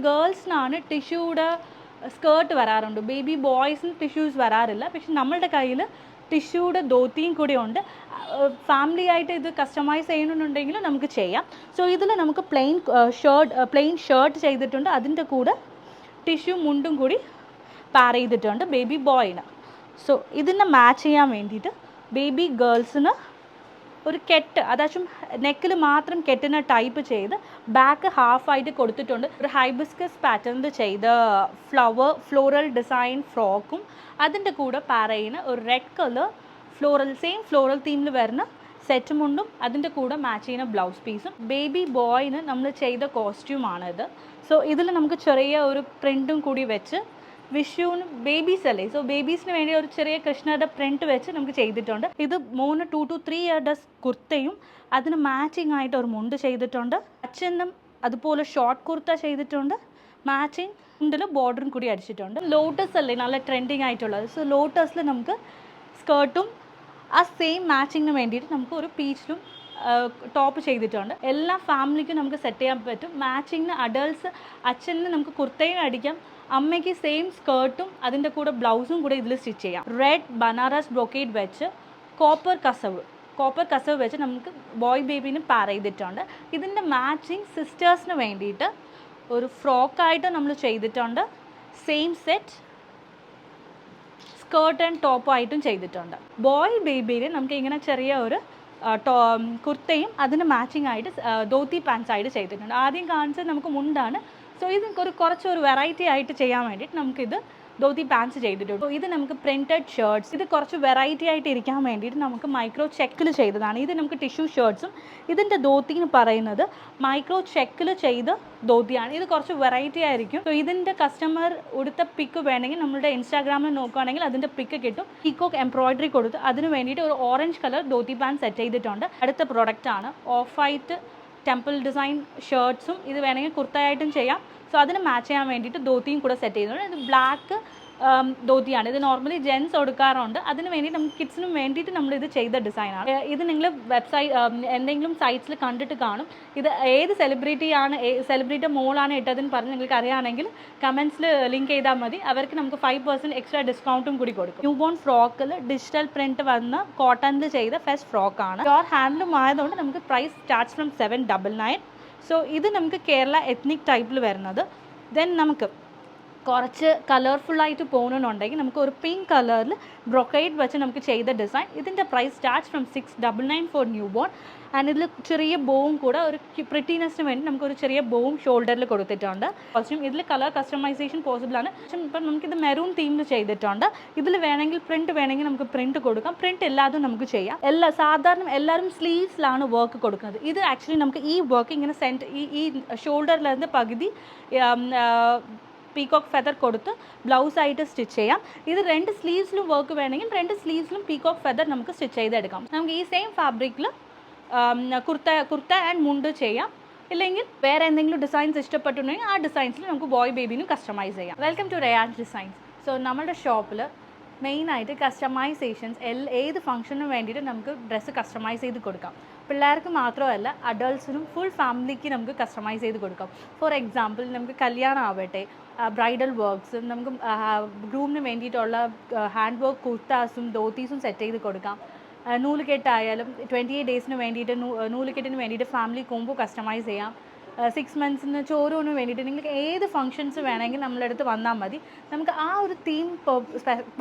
ഗേൾസിനാണ് ടിഷ്യൂടെ skirt വരാറുണ്ട്, baby ബോയ്സിന് tissues വരാറില്ല. പക്ഷെ നമ്മളുടെ കയ്യിൽ ടിഷ്യൂടെ ധോത്തിയും കൂടി ഉണ്ട്. ഫാമിലി ആയിട്ട് ഇത് കസ്റ്റമൈസ് ചെയ്യണമെന്നുണ്ടെങ്കിൽ നമുക്ക് ചെയ്യാം. സോ ഇതിൽ നമുക്ക് പ്ലെയിൻ ഷർട്ട് ചെയ്തിട്ടുണ്ട്, അതിൻ്റെ കൂടെ ടിഷ്യൂ മുണ്ടും കൂടി പാർ ചെയ്തിട്ടുണ്ട് ബേബി ബോയിന്. സോ ഇതിനെ മാച്ച് ചെയ്യാൻ വേണ്ടിയിട്ട് ബേബി ഗേൾസിന് ഒരു കെട്ട്, അതായത് നെക്കിൽ മാത്രം കെട്ടിന് ടൈപ്പ് ചെയ്ത് ബാക്ക് ഹാഫായിട്ട് കൊടുത്തിട്ടുണ്ട്. ഒരു ഹൈബിസ്കസ് പാറ്റേൺ ചെയ്ത ഫ്ലോറൽ ഡിസൈൻ ഫ്രോക്കും അതിൻ്റെ കൂടെ പാരയിന് ഒരു റെഡ് കളർ സെയിം ഫ്ലോറൽ തീമിൽ വരുന്ന സെറ്റ് മുണ്ടും അതിൻ്റെ കൂടെ മാച്ച് ചെയ്യുന്ന ബ്ലൗസ് പീസും. ബേബി ബോയിന് നമ്മൾ ചെയ്ത കോസ്റ്റ്യൂമാണിത്. സോ ഇതിൽ നമുക്ക് ചെറിയ ഒരു പ്രിൻറ്റും കൂടി വെച്ച് വിഷുവിന് ബേബീസ് അല്ലേ, സോ ബേബീസിന് വേണ്ടി ഒരു ചെറിയ കൃഷ്ണയുടെ പ്രിൻറ്റ് വെച്ച് നമുക്ക് ചെയ്തിട്ടുണ്ട്. ഇത് 2 to 3 ഇയറുടെ കുർത്തയും അതിന് മാച്ചിങ് ആയിട്ട് ഒരു മുണ്ട് ചെയ്തിട്ടുണ്ട്. അച്ഛനും അതുപോലെ ഷോർട്ട് കുർത്ത ചെയ്തിട്ടുണ്ട്, മാച്ചിങ് മുണ്ടിൽ ബോർഡറും കൂടി അടിച്ചിട്ടുണ്ട്. ലോട്ടസ് അല്ലേ നല്ല ട്രെൻഡിങ് ആയിട്ടുള്ളത്, സോ ലോട്ടസിൽ നമുക്ക് സ്കേർട്ടും ആ സെയിം മാച്ചിങ്ങിന് വേണ്ടിയിട്ട് നമുക്ക് ഒരു പീച്ചിലും ടോപ്പ് ചെയ്തിട്ടുണ്ട്. എല്ലാ ഫാമിലിക്കും നമുക്ക് സെറ്റ് ചെയ്യാൻ പറ്റും. മാച്ചിങ്ങിന് അഡൾട്ട്സ് അച്ഛന് നമുക്ക് കുർത്തയും അടിക്കാം, അമ്മയ്ക്ക് സെയിം സ്കേർട്ടും അതിൻ്റെ കൂടെ ബ്ലൗസും കൂടെ ഇതിൽ സ്റ്റിച്ച് ചെയ്യാം. റെഡ് ബനാറസ് ബ്രൊക്കേഡ് വെച്ച് കോപ്പർ കസവ് വെച്ച് നമുക്ക് ബോയ് ബേബീന് പാർ ചെയ്തിട്ടുണ്ട്. ഇതിൻ്റെ മാച്ചിങ് സിസ്റ്റേഴ്സിന് വേണ്ടിയിട്ട് ഒരു ഫ്രോക്കായിട്ട് നമ്മൾ ചെയ്തിട്ടുണ്ട്. സെയിം സെറ്റ് സ്കേർട്ട് ആൻഡ് ടോപ്പായിട്ടും ചെയ്തിട്ടുണ്ട്. ബോയ് ബേബിയിൽ നമുക്ക് ഇങ്ങനെ ചെറിയ ഒരു കുർത്തയും അതിന് മാച്ചിങ് ആയിട്ട് ധോത്തി പാൻസ് ആയിട്ട് ചെയ്തിട്ടുണ്ട്. ആദ്യം കാണിച്ചത് നമുക്ക് മുണ്ടാണ്. സോ ഇത് കുറച്ചൊരു വെറൈറ്റി ആയിട്ട് ചെയ്യാൻ വേണ്ടിയിട്ട് നമുക്കിത് ധോത്തി പാൻസ് ചെയ്തിട്ടുണ്ട്. ഇത് നമുക്ക് പ്രിൻറ്റഡ് ഷർട്ട്സ്, ഇത് കുറച്ച് വെറൈറ്റി ആയിട്ട് ഇരിക്കാൻ വേണ്ടിയിട്ട് നമുക്ക് മൈക്രോ ചെക്കിൽ ചെയ്തതാണ്. ഇത് നമുക്ക് ടിഷ്യൂ ഷർട്ട്സും ഇതിൻ്റെ ധോത്തിന്ന് പറയുന്നത് മൈക്രോ ചെക്കിൽ ചെയ്ത ധോത്തിയാണ്. ഇത് കുറച്ച് വെറൈറ്റി ആയിരിക്കും. സോ ഇതിൻ്റെ കസ്റ്റമർ ഉടുത്ത പിക്ക് വേണമെങ്കിൽ നമ്മുടെ ഇൻസ്റ്റാഗ്രാമിൽ നോക്കുകയാണെങ്കിൽ അതിൻ്റെ പിക്ക് കിട്ടും. പീക്കോക്ക് എംബ്രോയിഡറി കൊടുത്ത് അതിന് വേണ്ടിയിട്ട് ഒരു orange colour dhoti pants set ചെയ്തിട്ടുണ്ട്. അടുത്ത പ്രൊഡക്റ്റാണ് ഓഫ് വൈറ്റ് ടെമ്പിൾ ഡിസൈൻ ഷർട്ട്സും. ഇത് വേണമെങ്കിൽ കുർത്തയായിട്ടും ചെയ്യാം. സോ അതിന് മാച്ച് ചെയ്യാൻ വേണ്ടിയിട്ട് ധോത്തിയും കൂടെ സെറ്റ് ചെയ്തിട്ടുണ്ട്. ഇത് ബ്ലാക്ക് ധോത്തിയാണ്. ഇത് നോർമലി ജെൻസ് കൊടുക്കാറുണ്ട്. അതിന് വേണ്ടി നമുക്ക് കിഡ്സിനും വേണ്ടിയിട്ട് നമ്മളിത് ചെയ്ത ഡിസൈനാണ്. ഇത് നിങ്ങൾ എന്തെങ്കിലും സൈറ്റ്സിൽ കണ്ടിട്ട് കാണും. ഇത് ഏത് സെലിബ്രിറ്റി മോളാണ് ഇട്ടതെന്ന് പറഞ്ഞ് നിങ്ങൾക്ക് അറിയുകയാണെങ്കിൽ കമൻസിൽ ലിങ്ക് ചെയ്താൽ മതി. അവർക്ക് നമുക്ക് 5% എക്സ്ട്രാ ഡിസ്കൗണ്ടും കൂടി കൊടുക്കും. ന്യൂ ബോൺ ഫ്രോക്കിൽ ഡിജിറ്റൽ പ്രിൻറ്റ് വന്ന് കോട്ടണിൽ ചെയ്ത ഫസ്റ്റ് ഫ്രോക്കാണ്. പ്യോർ ഹാൻഡ്ലൂം ആയതുകൊണ്ട് നമുക്ക് പ്രൈസ് സ്റ്റാർട്ട്സ് ഫ്രം 799. സോ ഇത് നമുക്ക് കേരള എത്നിക് ടൈപ്പിൽ വരുന്നത്. ദെൻ നമുക്ക് കുറച്ച് കളർഫുള്ളായിട്ട് പോകണമെന്നുണ്ടെങ്കിൽ നമുക്ക് ഒരു പിങ്ക് കളറിൽ ബ്രൊക്കൈഡ് വെച്ച് നമുക്ക് ചെയ്ത ഡിസൈൻ. ഇതിൻ്റെ price starts from 699 for new born. And ഇതിൽ ചെറിയ ബോവും കൂടെ ഒരു പ്രിറ്റിനെസ്സിന് വേണ്ടി നമുക്കൊരു ചെറിയ ബോവും ഷോൾഡറിൽ കൊടുത്തിട്ടുണ്ട്. കോസ്റ്റ്യൂം ഇതിൽ കളർ കസ്റ്റമൈസേഷൻ പോസിബിൾ ആണ്. ഇപ്പം നമുക്കിത് മെറൂൺ തീമിൽ ചെയ്തിട്ടുണ്ട്. ഇതിൽ വേണമെങ്കിൽ പ്രിൻറ്റ് വേണമെങ്കിൽ നമുക്ക് പ്രിൻറ്റ് കൊടുക്കാം. പ്രിൻറ്റ് എല്ലാതും നമുക്ക് ചെയ്യാം. സാധാരണ എല്ലാവരും സ്ലീവ്സിലാണ് വർക്ക് കൊടുക്കുന്നത്. ഇത് ആക്ച്വലി നമുക്ക് ഈ വർക്ക് ഇങ്ങനെ ഈ ഷോൾഡറിലിருந்து പകുതി പീകോക്ക് ഫെദർ കൊടുത്ത് ബ്ലൗസായിട്ട് സ്റ്റിച്ച് ചെയ്യാം. ഇത് 2 സ്ലീവ്സിലും വർക്ക് വേണമെങ്കിൽ 2 സ്ലീവ്സിലും പീകോക്ക് ഫെദർ നമുക്ക് സ്റ്റിച്ച് ചെയ്തെടുക്കാം. നമുക്ക് ഈ സെയിം ഫാബ്രിക്കിൽ കുർത്ത ആൻഡ് മുണ്ട് ചെയ്യാം. ഇല്ലെങ്കിൽ വേറെ എന്തെങ്കിലും ഡിസൈൻസ് ഇഷ്ടപ്പെട്ടുണ്ടെങ്കിൽ ആ ഡിസൈൻസിൽ നമുക്ക് ബോയ് ബേബിനും കസ്റ്റമൈസ് ചെയ്യാം. Welcome to Rayan's designs. So നമ്മുടെ ഷോപ്പിൽ മെയിനായിട്ട് കസ്റ്റമൈസേഷൻസ് ഏത് ഫംഗ്ഷനും വേണ്ടിയിട്ട് നമുക്ക് ഡ്രസ്സ് കസ്റ്റമൈസ് ചെയ്ത് കൊടുക്കാം. പിള്ളേർക്ക് മാത്രമല്ല അഡൾട്ട്സിനും ഫുൾ ഫാമിലിക്ക് നമുക്ക് കസ്റ്റമൈസ് ചെയ്ത് കൊടുക്കാം. ഫോർ എക്സാമ്പിൾ നമുക്ക് കല്യാണം ആവട്ടെ, ബ്രൈഡൽ വർക്ക്സും നമുക്ക് ഗ്രൂമിന് വേണ്ടിയിട്ടുള്ള ഹാൻഡ് വർക്ക് കുർത്താസും ധോത്തീസും സെറ്റ് ചെയ്ത് കൊടുക്കാം. നൂലുകെട്ടായാലും 28 ഡേയ്സിന് വേണ്ടിയിട്ട് നൂലുകെട്ടിന് വേണ്ടിയിട്ട് ഫാമിലി കോംബോ കസ്റ്റമൈസ് ചെയ്യാം. 6 മന്ത്സിന് ചോറൂന് വേണ്ടിയിട്ട് നിങ്ങൾക്ക് ഏത് ഫംഗ്ഷൻസ് വേണമെങ്കിൽ നമ്മളടുത്ത് വന്നാൽ മതി. നമുക്ക് ആ ഒരു തീം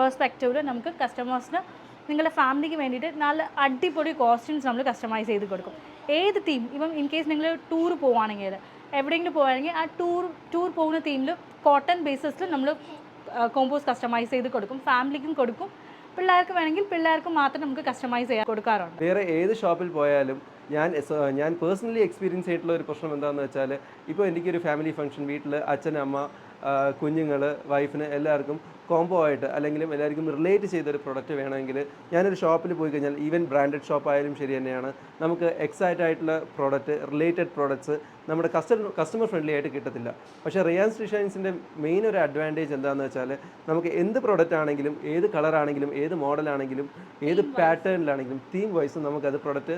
പെർസ്പെക്റ്റീവിൽ നമുക്ക് കസ്റ്റമേഴ്സിന് നിങ്ങളുടെ ഫാമിലിക്ക് വേണ്ടിയിട്ട് നല്ല അടിപൊളി കോസ്റ്റ്യൂംസ് നമ്മൾ കസ്റ്റമൈസ് ചെയ്ത് കൊടുക്കും. ഏത് തീം, ഇപ്പം ഇൻ കേസ് നിങ്ങൾ ടൂർ പോവുകയാണെങ്കിൽ എവിടെയെങ്കിലും പോവുകയാണെങ്കിൽ ആ ടൂർ പോകുന്ന തീമിൽ കോട്ടൺ ബേസിസിൽ നമ്മൾ കോമ്പോസ് കസ്റ്റമൈസ് ചെയ്ത് കൊടുക്കും. ഫാമിലിക്കും കൊടുക്കും, പിള്ളേർക്ക് വേണമെങ്കിൽ പിള്ളേർക്ക് മാത്രം നമുക്ക് കസ്റ്റമൈസ് ചെയ്യാൻ കൊടുക്കാറുണ്ട്. വേറെ ഏത് ഷോപ്പിൽ പോയാലും ഞാൻ പേഴ്സണലി എക്സ്പീരിയൻസ് ചെയ്തിട്ടുള്ള ഒരു പ്രശ്നം എന്താണെന്ന് വെച്ചാൽ, ഇപ്പോൾ എനിക്കൊരു ഫാമിലി ഫംഗ്ഷൻ, വീട്ടിൽ അച്ഛൻ, അമ്മ, കുഞ്ഞുങ്ങൾ, വൈഫിന് എല്ലാവർക്കും കോംബോ ആയിട്ട് അല്ലെങ്കിലും എല്ലാവർക്കും റിലേറ്റ് ചെയ്തൊരു പ്രൊഡക്റ്റ് വേണമെങ്കിൽ ഞാനൊരു ഷോപ്പിൽ പോയി കഴിഞ്ഞാൽ, ഈവൻ ബ്രാൻഡഡ് ഷോപ്പ് ആയാലും ശരി തന്നെയാണ്, നമുക്ക് എക്സൈറ്റ് ആയിട്ടുള്ള പ്രോഡക്റ്റ്, റിലേറ്റഡ് പ്രോഡക്റ്റ്സ് നമ്മുടെ കസ്റ്റമർ ഫ്രണ്ട്ലി ആയിട്ട് കിട്ടത്തില്ല. പക്ഷേ റിയാൻസ് ഡിസൈൻസിൻ്റെ മെയിൻ ഒരു അഡ്വാൻറ്റേജ് എന്താണെന്ന് വെച്ചാൽ, നമുക്ക് എന്ത് പ്രോഡക്റ്റ് ആണെങ്കിലും, ഏത് കളറാണെങ്കിലും, ഏത് മോഡലാണെങ്കിലും, ഏത് പാറ്റേണിലാണെങ്കിലും തീം വൈസും നമുക്കത് പ്രോഡക്റ്റ്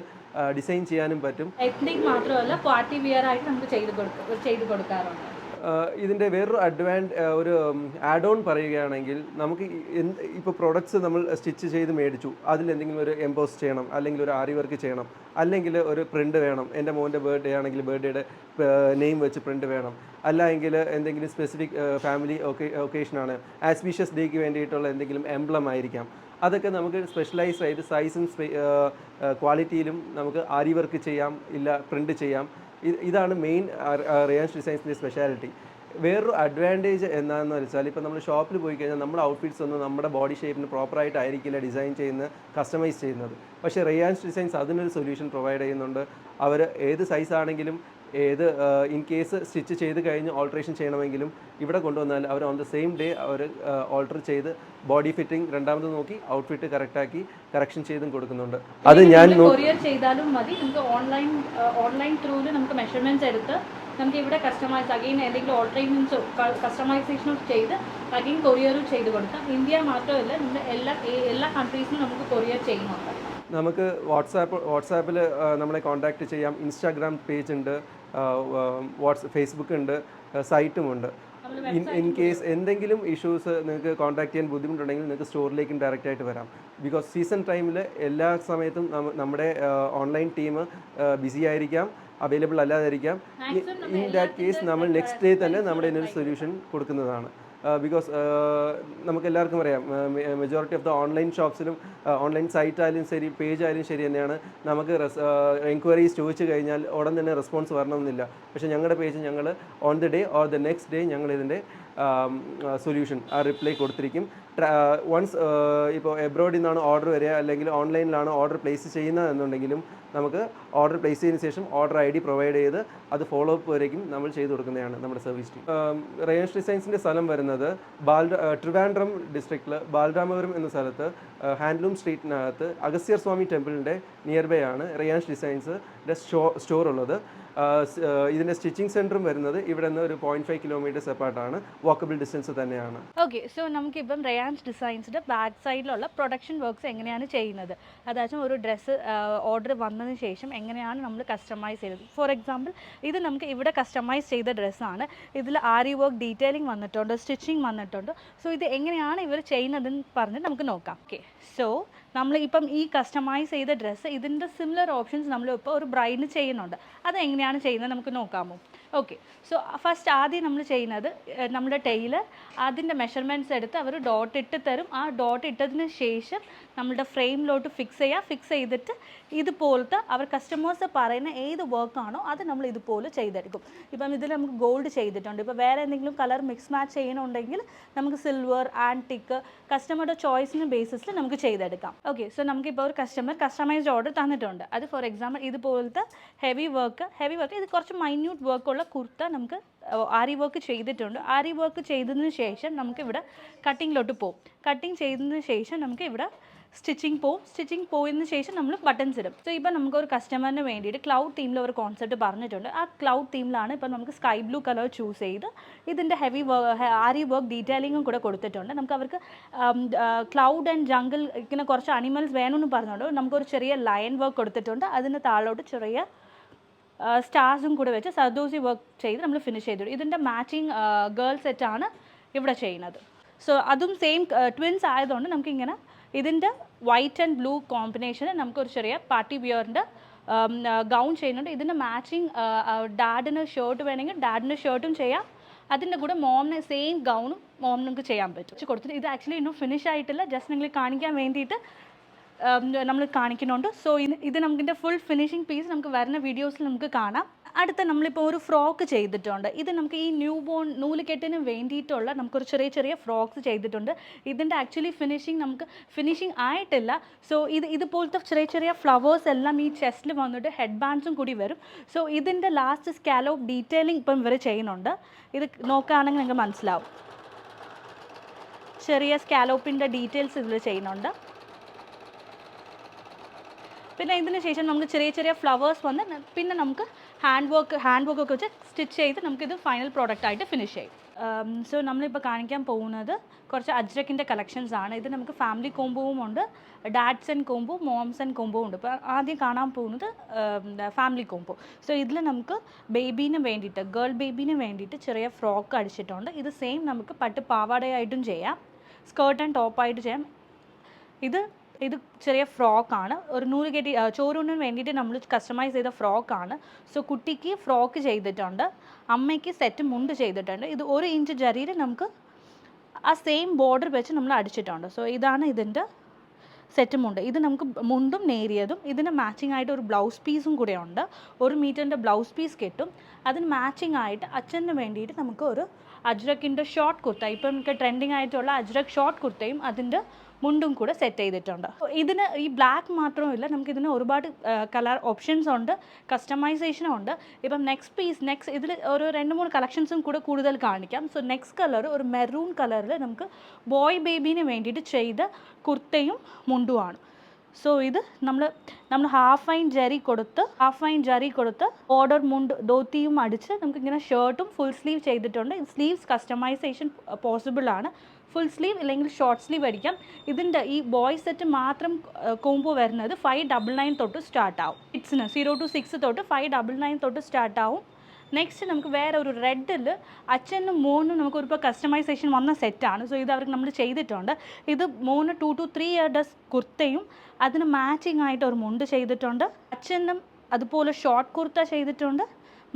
ഡിസൈൻ ചെയ്യാനും പറ്റും. എത്നിക് മാത്രമല്ല പാർട്ടി വിയർ ആയിട്ട് നമുക്ക് ചെയ്ത് കൊടുക്കാറുണ്ട്. ഇതിൻ്റെ വേറൊരു ഒരു ആഡ് ഓൺ പറയുകയാണെങ്കിൽ നമുക്ക് ഇപ്പോൾ പ്രൊഡക്ട്സ് നമ്മൾ സ്റ്റിച്ച് ചെയ്ത് മേടിച്ചു, അതിലെന്തെങ്കിലും ഒരു എംബോസ് ചെയ്യണം, അല്ലെങ്കിൽ ഒരു ആരി വർക്ക് ചെയ്യണം, അല്ലെങ്കിൽ ഒരു പ്രിൻ്റ് വേണം. എൻ്റെ മോൻ്റെ ബർത്ത്ഡേ ആണെങ്കിൽ ബർത്ത്ഡേയുടെ നെയിം വെച്ച് പ്രിൻ്റ് വേണം, അല്ലെങ്കിൽ എന്തെങ്കിലും സ്പെസിഫിക് ഫാമിലി ഒക്കേഷനാണ്, ആസ്പീഷ്യസ് ഡേക്ക് വേണ്ടിയിട്ടുള്ള എന്തെങ്കിലും എംബ്ലം ആയിരിക്കാം. അതൊക്കെ നമുക്ക് സ്പെഷ്യലൈസ്ഡ് ആയിട്ട് സൈസും ക്വാളിറ്റിയിലും നമുക്ക് ആരി വർക്ക് ചെയ്യാം, ഇല്ല പ്രിൻ്റ് ചെയ്യാം. ഇതാണ് മെയിൻ റിയാൻസ് ഡിസൈൻസിൻ്റെ സ്പെഷ്യാലിറ്റി. വേറൊരു അഡ്വാൻറ്റേജ് എന്താണെന്ന് വെച്ചാൽ, ഇപ്പോൾ നമ്മൾ ഷോപ്പിൽ പോയി കഴിഞ്ഞാൽ നമ്മുടെ ഔട്ട്ഫിറ്റ്സ് ഒന്നും നമ്മുടെ ബോഡി ഷേപ്പിന് പ്രോപ്പറായിട്ടായിരിക്കില്ല ഡിസൈൻ ചെയ്യുന്നത്, കസ്റ്റമൈസ് ചെയ്യുന്നത്. പക്ഷേ റിയാൻസ് ഡിസൈൻസ് അതിനൊരു സൊല്യൂഷൻ പ്രൊവൈഡ് ചെയ്യുന്നുണ്ട്. അവർ ഏത് സൈസാണെങ്കിലും ഏത് ഇൻ കേസ് സ്റ്റിച്ച് ചെയ്ത് കഴിഞ്ഞ് ഓൾട്രേഷൻ ചെയ്യണമെങ്കിലും ഇവിടെ കൊണ്ടുവന്നാൽ അവർ ഓൺ ദ സെയിം ഡേ അവർ ഓൾട്ടർ ചെയ്ത് ബോഡി ഫിറ്റിംഗ് രണ്ടാമത് നോക്കി ഔട്ട്ഫിറ്റ് കറക്റ്റാക്കി കറക്ഷൻ ചെയ്തും കൊടുക്കുന്നുണ്ട്. അത് ഞാൻ കൊറിയർ ചെയ്താലും മതി. നമുക്ക് ഓൺലൈൻ ത്രൂവിൽ നമുക്ക് മെഷർമെൻറ്റ്സ് എടുത്ത് നമുക്ക് ഇവിടെ കസ്റ്റമൈസ് അഗെയിൻ എന്തെങ്കിലും ഓൾട്ടറേഷൻസോ കസ്റ്റമൈസേഷനോ ചെയ്ത് അഗെയിൻ കൊറിയറും ചെയ്ത് കൊടുക്കാം. ഇന്ത്യ മാത്രമല്ല, നമ്മുടെ എല്ലാ കൺട്രീസിലും നമുക്ക് കൊറിയർ ചെയ്യുന്നുണ്ട്. നമുക്ക് വാട്സാപ്പിൽ നമ്മളെ കോൺടാക്റ്റ് ചെയ്യാം. ഇൻസ്റ്റാഗ്രാം പേജ് ഉണ്ട്, ഫേസ്ബുക്ക് ഉണ്ട്, സൈറ്റുമുണ്ട്. ഇൻ കേസ് എന്തെങ്കിലും ഇഷ്യൂസ് നിങ്ങൾക്ക് കോൺടാക്ട് ചെയ്യാൻ ബുദ്ധിമുട്ടുണ്ടെങ്കിൽ നിങ്ങൾക്ക് സ്റ്റോറിലേക്കും ഡയറക്റ്റ് ആയിട്ട് വരാം. ബിക്കോസ് സീസൺ ടൈമിൽ എല്ലാ സമയത്തും നമ്മുടെ ഓൺലൈൻ ടീം ബിസി ആയിരിക്കാം, അവൈലബിൾ അല്ലാതിരിക്കാം. ഇൻ ദാറ്റ് കേസ് നമ്മൾ നെക്സ്റ്റ് ഡേ തന്നെ നമ്മുടെ ഇതിനൊരു സൊല്യൂഷൻ കൊടുക്കുന്നതാണ്. ബിക്കോസ് നമുക്കെല്ലാവർക്കും അറിയാം, മെജോറിറ്റി ഓഫ് ദ ഓൺലൈൻ ഷോപ്സിലും ഓൺലൈൻ സൈറ്റ് ആയാലും ശരി, പേജ് ആയാലും ശരി തന്നെയാണ്, നമുക്ക് എൻക്വയറീസ് ചോദിച്ചു കഴിഞ്ഞാൽ ഉടൻ തന്നെ റെസ്പോൺസ് വരണമെന്നില്ല. പക്ഷേ ഞങ്ങളുടെ പേജ് ഞങ്ങൾ on the day or the next day ഞങ്ങൾ ഇതിൻ്റെ സൊല്യൂഷൻ റിപ്ലൈ കൊടുത്തിരിക്കും. വൺസ് ഇപ്പോൾ എബ്രോഡിൽ നിന്നാണ് ഓർഡർ വരിക, അല്ലെങ്കിൽ ഓൺലൈനിലാണ് ഓർഡർ പ്ലേസ് ചെയ്യുന്നതെന്നുണ്ടെങ്കിലും നമുക്ക് ഓർഡർ പ്ലേസ് ചെയ്തതിന് ശേഷം ഓർഡർ ID പ്രൊവൈഡ് ചെയ്ത് അത് ഫോളോ അപ്പ് വരേക്കും നമ്മൾ ചെയ്തു കൊടുക്കുന്നതാണ് നമ്മുടെ സർവീസ് ടീം. റിയാൻസ് ഡിസൈൻസിൻ്റെ സ്ഥലം വരുന്നത് ട്രിവാൻഡ്രം ഡിസ്ട്രിക്റ്റിൽ ബാലരാമപുരം എന്ന സ്ഥലത്ത് ഹാൻഡ്ലൂം സ്ട്രീറ്റിനകത്ത് അഗസ്ത്യർ സ്വാമി ടെമ്പിളിൻ്റെ നിയർ ബൈ ആണ് റിയാൻസ് ഡിസൈൻസിൻ്റെ സ്റ്റോർ ഉള്ളത്. ഇതിൻ്റെ സ്റ്റിച്ചിങ് സെൻറ്ററും വരുന്നത് ഇവിടെ നിന്ന് ഒരു 0.5 കിലോമീറ്റേഴ്സ് അപ്പാർട്ടാണ്, വാക്കബിൾ ഡിസ്റ്റൻസ് തന്നെയാണ്. ഓക്കെ, സോ നമുക്കിപ്പം റിയാൻസ് ഡിസൈൻസിൻ്റെ ബാക്ക് സൈഡിലുള്ള പ്രൊഡക്ഷൻ വർക്ക്സ് എങ്ങനെയാണ് ചെയ്യുന്നത്, അതായത് ഒരു ഡ്രസ്സ് ഓർഡർ വന്നതിന് ശേഷം എങ്ങനെയാണ് നമ്മൾ കസ്റ്റമൈസ് ചെയ്തത്. ഫോർ എക്സാമ്പിൾ, ഇത് നമുക്ക് ഇവിടെ കസ്റ്റമൈസ് ചെയ്ത ഡ്രസ്സാണ്. ഇതിൽ ആരി വർക്ക് ഡീറ്റെയിലിംഗ് വന്നിട്ടുണ്ട്, സ്റ്റിച്ചിങ് വന്നിട്ടുണ്ട്. സോ ഇത് എങ്ങനെയാണ് ഇവർ ചെയ്യുന്നതെന്ന് പറഞ്ഞ് നമുക്ക് നോക്കാം. ഓക്കെ, സോ നമ്മൾ ഇപ്പം ഈ കസ്റ്റമൈസ് ചെയ്ത ഡ്രസ്സ് ഇതിൻ്റെ സിമിലർ ഓപ്ഷൻസ് നമ്മളിപ്പോൾ ഒരു ബ്രൈഡിന് ചെയ്യുന്നുണ്ട്. അത് എങ്ങനെയാണ് ചെയ്യുന്നത് നമുക്ക് നോക്കാമോ? ഓക്കെ, സോ ഫസ്റ്റ് ആദ്യം നമ്മൾ ചെയ്യുന്നത്, നമ്മുടെ ടൈലർ അതിൻ്റെ മെഷർമെൻറ്റ്സ് എടുത്ത് അവർ ഡോട്ട് ഇട്ട് തരും. ആ ഡോട്ട് ഇട്ടതിന് ശേഷം നമ്മളുടെ ഫ്രെയിമിലോട്ട് ഫിക്സ് ചെയ്തിട്ട് ഇതുപോലത്തെ അവർ കസ്റ്റമേഴ്സ് പറയുന്ന ഏത് വർക്കാണോ അത് നമ്മൾ ഇതുപോലെ ചെയ്തെടുക്കും. ഇപ്പം ഇതിൽ നമുക്ക് ഗോൾഡ് ചെയ്തിട്ടുണ്ട്. ഇപ്പോൾ വേറെ എന്തെങ്കിലും കളർ മിക്സ് മാച്ച് ചെയ്യണമെന്നുണ്ടെങ്കിൽ നമുക്ക് സിൽവർ, ആൻറ്റിക്ക് കസ്റ്റമറുടെ ചോയ്സിന് ബേസിസിൽ നമുക്ക് ചെയ്തെടുക്കാം. ഓക്കെ, സോ നമുക്കിപ്പോൾ ഒരു കസ്റ്റമൈസ്ഡ് ഓർഡർ തന്നിട്ടുണ്ട്. അത് ഫോർ എക്സാമ്പിൾ ഇതുപോലത്തെ ഹെവി വർക്ക് ഇത് കുറച്ച് മൈന്യൂട്ട് വർക്കുള്ള കുർത്ത നമുക്ക് ആരി വർക്ക് ചെയ്തിട്ടുണ്ട്. ആരി വർക്ക് ചെയ്തതിന് ശേഷം നമുക്കിവിടെ കട്ടിങ്ങിലോട്ട് പോകും. കട്ടിങ് ചെയ്തതിന് ശേഷം നമുക്ക് ഇവിടെ സ്റ്റിച്ചിങ് പോയതിന് ശേഷം നമ്മൾ ബട്ടൺസ് ഇടും. സോ ഇപ്പോൾ നമുക്കൊരു കസ്റ്റമറിന് വേണ്ടിയിട്ട് ക്ലൗഡ് തീമിൽ ഒരു കോൺസെപ്റ്റ് പറഞ്ഞിട്ടുണ്ട്. ആ ക്ലൗഡ് തീമിലാണ് ഇപ്പോൾ നമുക്ക് സ്കൈ ബ്ലൂ കളർ ചൂസ് ചെയ്ത് ഇതിൻ്റെ ആരി വർക്ക് ഡീറ്റെയിലിങ്ങും കൂടെ കൊടുത്തിട്ടുണ്ട്. നമുക്ക് അവർക്ക് ക്ലൗഡ് ആൻഡ് ജംഗിൾ ഇങ്ങനെ കുറച്ച് അനിമൽസ് വേണമെന്ന് പറഞ്ഞുകൊണ്ട് നമുക്കൊരു ചെറിയ ലയൺ വർക്ക് കൊടുത്തിട്ടുണ്ട്. അതിന് താഴോട്ട് ചെറിയ സ്റ്റാർസും കൂടെ വെച്ച് സർദോസി വർക്ക് ചെയ്ത് നമ്മൾ ഫിനിഷ് ചെയ്തു. ഇതിൻ്റെ മാച്ചിങ് ഗേൾ സെറ്റാണ് ഇവിടെ ചെയ്യുന്നത്. സോ അതും സെയിം ട്വിൻസ് ആയതുകൊണ്ട് നമുക്കിങ്ങനെ ഇതിൻ്റെ വൈറ്റ് ആൻഡ് ബ്ലൂ കോമ്പിനേഷന് നമുക്കൊരു ചെറിയ പാർട്ടി വിയറിൻ്റെ ഗൗൺ ചെയ്യുന്നുണ്ട്. ഇതിൻ്റെ മാച്ചിങ് ഡാഡിന് ഷർട്ട് വേണമെങ്കിൽ ഡാഡിൻ്റെ ഷർട്ടും ചെയ്യാം. അതിൻ്റെ കൂടെ മോമിന് സെയിം ഗൗണും നമുക്ക് ചെയ്യാൻ പറ്റും. കൊടുത്തിട്ട് ഇത് ആക്ച്വലി ഇന്നും ഫിനിഷ് ആയിട്ടില്ല, ജസ്റ്റ് നിങ്ങൾ കാണിക്കാൻ വേണ്ടിയിട്ട് നമ്മൾ കാണിക്കുന്നുണ്ട്. സോ ഇത് നമുക്കിൻ്റെ ഫുൾ ഫിനിഷിംഗ് പീസ് നമുക്ക് വരുന്ന വീഡിയോസിൽ നമുക്ക് കാണാം. അടുത്ത നമ്മളിപ്പോൾ ഒരു ഫ്രോക്ക് ചെയ്തിട്ടുണ്ട്. ഇത് നമുക്ക് ഈ ന്യൂ ബോൺ നൂലുകെട്ടിന് വേണ്ടിയിട്ടുള്ള നമുക്കൊരു ചെറിയ ഫ്രോക്സ് ചെയ്തിട്ടുണ്ട്. ഇതിൻ്റെ ആക്ച്വലി നമുക്ക് ഫിനിഷിംഗ് ആയിട്ടില്ല. സോ ഇതുപോലത്തെ ചെറിയ ഫ്ലവേഴ്സ് എല്ലാം ഈ ചെസ്റ്റിൽ വന്നിട്ട് ഹെഡ് ബാൻഡ്സും കൂടി വരും. സോ ഇതിൻ്റെ ലാസ്റ്റ് സ്കാലോപ്പ് ഡീറ്റെയിലിംഗ് ഇപ്പം ഇവർ ചെയ്യുന്നുണ്ട്. ഇത് നോക്കുകയാണെങ്കിൽ നിങ്ങൾക്ക് മനസ്സിലാവും. ചെറിയ സ്കാലോപ്പിൻ്റെ ഡീറ്റെയിൽസ് ഇതിൽ ചെയ്യുന്നുണ്ട്. പിന്നെ ഇതിന് ശേഷം നമുക്ക് ചെറിയ ഫ്ലവേഴ്സ് വന്ന് പിന്നെ നമുക്ക് ഹാൻഡ് വർക്ക് ഒക്കെ വെച്ച് സ്റ്റിച്ച് ചെയ്ത് നമുക്കിത് ഫൈനൽ പ്രോഡക്റ്റ് ആയിട്ട് ഫിനിഷ് ചെയ്യും. സോ നമ്മളിപ്പോൾ കാണിക്കാൻ പോകുന്നത് കുറച്ച് അജ്രക്കിൻ്റെ കളക്ഷൻസ് ആണ്. ഇത് നമുക്ക് ഫാമിലി കോംബോവും ഉണ്ട്, dads and combo, moms and combo ഉണ്ട്. ഇപ്പോൾ ആദ്യം കാണാൻ പോകുന്നത് ഫാമിലി കോംബോ. സോ ഇതിൽ നമുക്ക് ബേബീന് വേണ്ടിയിട്ട്, ഗേൾ ബേബീന് വേണ്ടിയിട്ട് ചെറിയ ഫ്രോക്ക് അടിച്ചിട്ടുണ്ട്. ഇത് സെയിം നമുക്ക് പട്ട് പാവാടയായിട്ടും ചെയ്യാം, സ്കേർട്ട് ആൻഡ് ടോപ്പായിട്ട് ചെയ്യാം. ഇത് ചെറിയ ഫ്രോക്കാണ്, ഒരു നൂല് കെട്ടി ചോറൂണിന് വേണ്ടിയിട്ട് നമ്മൾ കസ്റ്റമൈസ് ചെയ്ത ഫ്രോക്കാണ്. സോ കുട്ടിക്ക് ഫ്രോക്ക് ചെയ്തിട്ടുണ്ട്, അമ്മയ്ക്ക് സെറ്റ് മുണ്ട് ചെയ്തിട്ടുണ്ട്. ഇത് 1 ഇഞ്ച് ജരിയിൽ നമുക്ക് ആ സെയിം ബോർഡർ വെച്ച് നമ്മൾ അടിച്ചിട്ടുണ്ട്. സോ ഇതാണ് ഇതിൻ്റെ സെറ്റ് മുണ്ട്. ഇത് നമുക്ക് മുണ്ടും നേരിയതും, ഇതിന് മാച്ചിങ് ആയിട്ട് ഒരു ബ്ലൗസ് പീസും കൂടെ ഉണ്ട്. 1 മീറ്ററിൻ്റെ ബ്ലൗസ് പീസ് കിട്ടും. അതിന് മാച്ചിങ് ആയിട്ട് അച്ഛന് വേണ്ടിയിട്ട് നമുക്ക് ഒരു അജ്രക്കിൻ്റെ ഷോർട്ട് കുർത്ത, ഇപ്പം നമുക്ക് ട്രെൻഡിങ് ആയിട്ടുള്ള അജ്രക് ഷോർട്ട് കുർത്തയും അതിൻ്റെ മുണ്ടും കൂടെ സെറ്റ് ചെയ്തിട്ടുണ്ട്. ഇതിന് ഈ ബ്ലാക്ക് മാത്രമില്ല, നമുക്കിതിന് ഒരുപാട് കളർ ഓപ്ഷൻസ് ഉണ്ട്, കസ്റ്റമൈസേഷനും ഉണ്ട്. ഇപ്പം നെക്സ്റ്റ് ഇതിൽ ഒരു 2-3 കളക്ഷൻസും കൂടെ കൂടുതൽ കാണിക്കാം. സോ നെക്സ്റ്റ് കളർ ഒരു മെറൂൺ കളറിൽ നമുക്ക് ബോയ് ബേബീന് വേണ്ടിയിട്ട് ചെയ്ത കുർത്തയും മുണ്ടുമാണ്. സോ ഇത് നമ്മൾ ഹാഫ് ഫൈൻ ജരി കൊടുത്ത് ബോർഡർ മുണ്ട് ധോത്തിയും അടിച്ച് നമുക്കിങ്ങനെ ഷർട്ടും ഫുൾ സ്ലീവ് ചെയ്തിട്ടുണ്ട്. സ്ലീവ്സ് കസ്റ്റമൈസേഷൻ പോസിബിൾ ആണ്. ഫുൾ സ്ലീവ് അല്ലെങ്കിൽ ഷോർട്ട് സ്ലീവ് അടിക്കാം. ഇതിൻ്റെ ഈ ബോയ് സെറ്റ് മാത്രം കോംബോ വരുന്നത് 599 തൊട്ട് സ്റ്റാർട്ടാവും. കിഡ്സിന് 0 to 6 തൊട്ട് 599 തൊട്ട് സ്റ്റാർട്ടാവും. നെക്സ്റ്റ് നമുക്ക് വേറെ ഒരു റെഡിൽ അച്ഛനും മോനും നമുക്ക് ഒരു കസ്റ്റമൈസേഷൻ വന്ന സെറ്റാണ്. സോ ഇത് അവർക്ക് നമ്മൾ ചെയ്തിട്ടുണ്ട്. ഇത് മോന് 2 to 3 ഇയറുടെ കുർത്തയും അതിന് മാച്ചിങ് ആയിട്ട് ഒരു മുണ്ട് ചെയ്തിട്ടുണ്ട്. അച്ഛനും അതുപോലെ ഷോർട്ട് കുർത്ത ചെയ്തിട്ടുണ്ട്,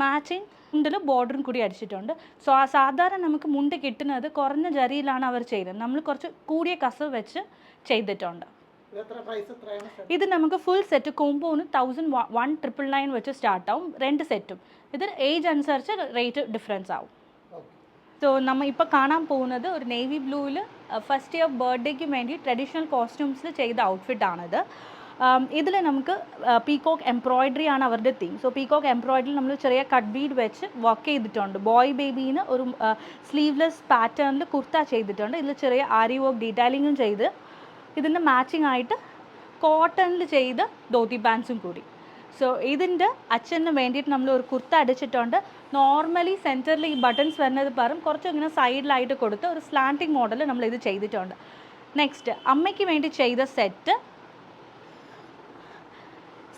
മാച്ചിങ് മുണ്ടിൽ ബോർഡറും കൂടി അടിച്ചിട്ടുണ്ട്. സോ സാധാരണ നമുക്ക് മുണ്ട് കിട്ടുന്നത് കുറഞ്ഞ ജരിയിലാണ് അവർ ചെയ്തത്, നമ്മൾ കുറച്ച് കൂടിയ കസവ് വെച്ച് ചെയ്തിട്ടുണ്ട്. ഇത് നമുക്ക് ഫുൾ സെറ്റ് കോംബോന് 1199 വെച്ച് സ്റ്റാർട്ടാവും, 2 സെറ്റും. ഇത് ഏജ് അനുസരിച്ച് റേറ്റ് ഡിഫറൻസ് ആവും. സോ നമ്മൾ ഇപ്പോൾ കാണാൻ പോകുന്നത് ഒരു നേവി ബ്ലൂവിൽ ഫസ്റ്റ് ഇയർ ബർത്ത്ഡേക്ക് വേണ്ടി ട്രഡീഷണൽ കോസ്റ്റ്യൂംസിൽ ചെയ്ത ഔട്ട്ഫിറ്റാണിത്. ഇതിൽ നമുക്ക് പീകോക്ക് എംബ്രോയ്ഡറി ആണ് അവരുടെ തീം. സോ പീകോക്ക് എംബ്രോയ്ഡറി നമ്മൾ ചെറിയ കട്ട് ബീഡ് വെച്ച് വർക്ക് ചെയ്തിട്ടുണ്ട്. ബോയ് ബേബീന് ഒരു സ്ലീവ്ലെസ് പാറ്റേണിൽ കുർത്ത ചെയ്തിട്ടുണ്ട്. ഇതിൽ ചെറിയ ആരി വർക്ക് ഡീറ്റെയിലിങ്ങും ചെയ്ത് ഇതിൻ്റെ മാച്ചിങ് ആയിട്ട് കോട്ടണിൽ ചെയ്ത ധോത്തി പാൻസും കൂടി. സോ ഇതിൻ്റെ അച്ഛന് വേണ്ടിയിട്ട് നമ്മൾ ഒരു കുർത്ത അടിച്ചിട്ടുണ്ട്. നോർമലി സെൻറ്ററിൽ ഈ ബട്ടൺസ് വരുന്നത് പകരം കുറച്ച് ഇങ്ങനെ സൈഡിലായിട്ട് കൊടുത്ത് ഒരു സ്ലാൻറ്റിങ് മോഡൽ നമ്മൾ ഇത് ചെയ്തിട്ടുണ്ട്. നെക്സ്റ്റ് അമ്മയ്ക്ക് വേണ്ടി ചെയ്ത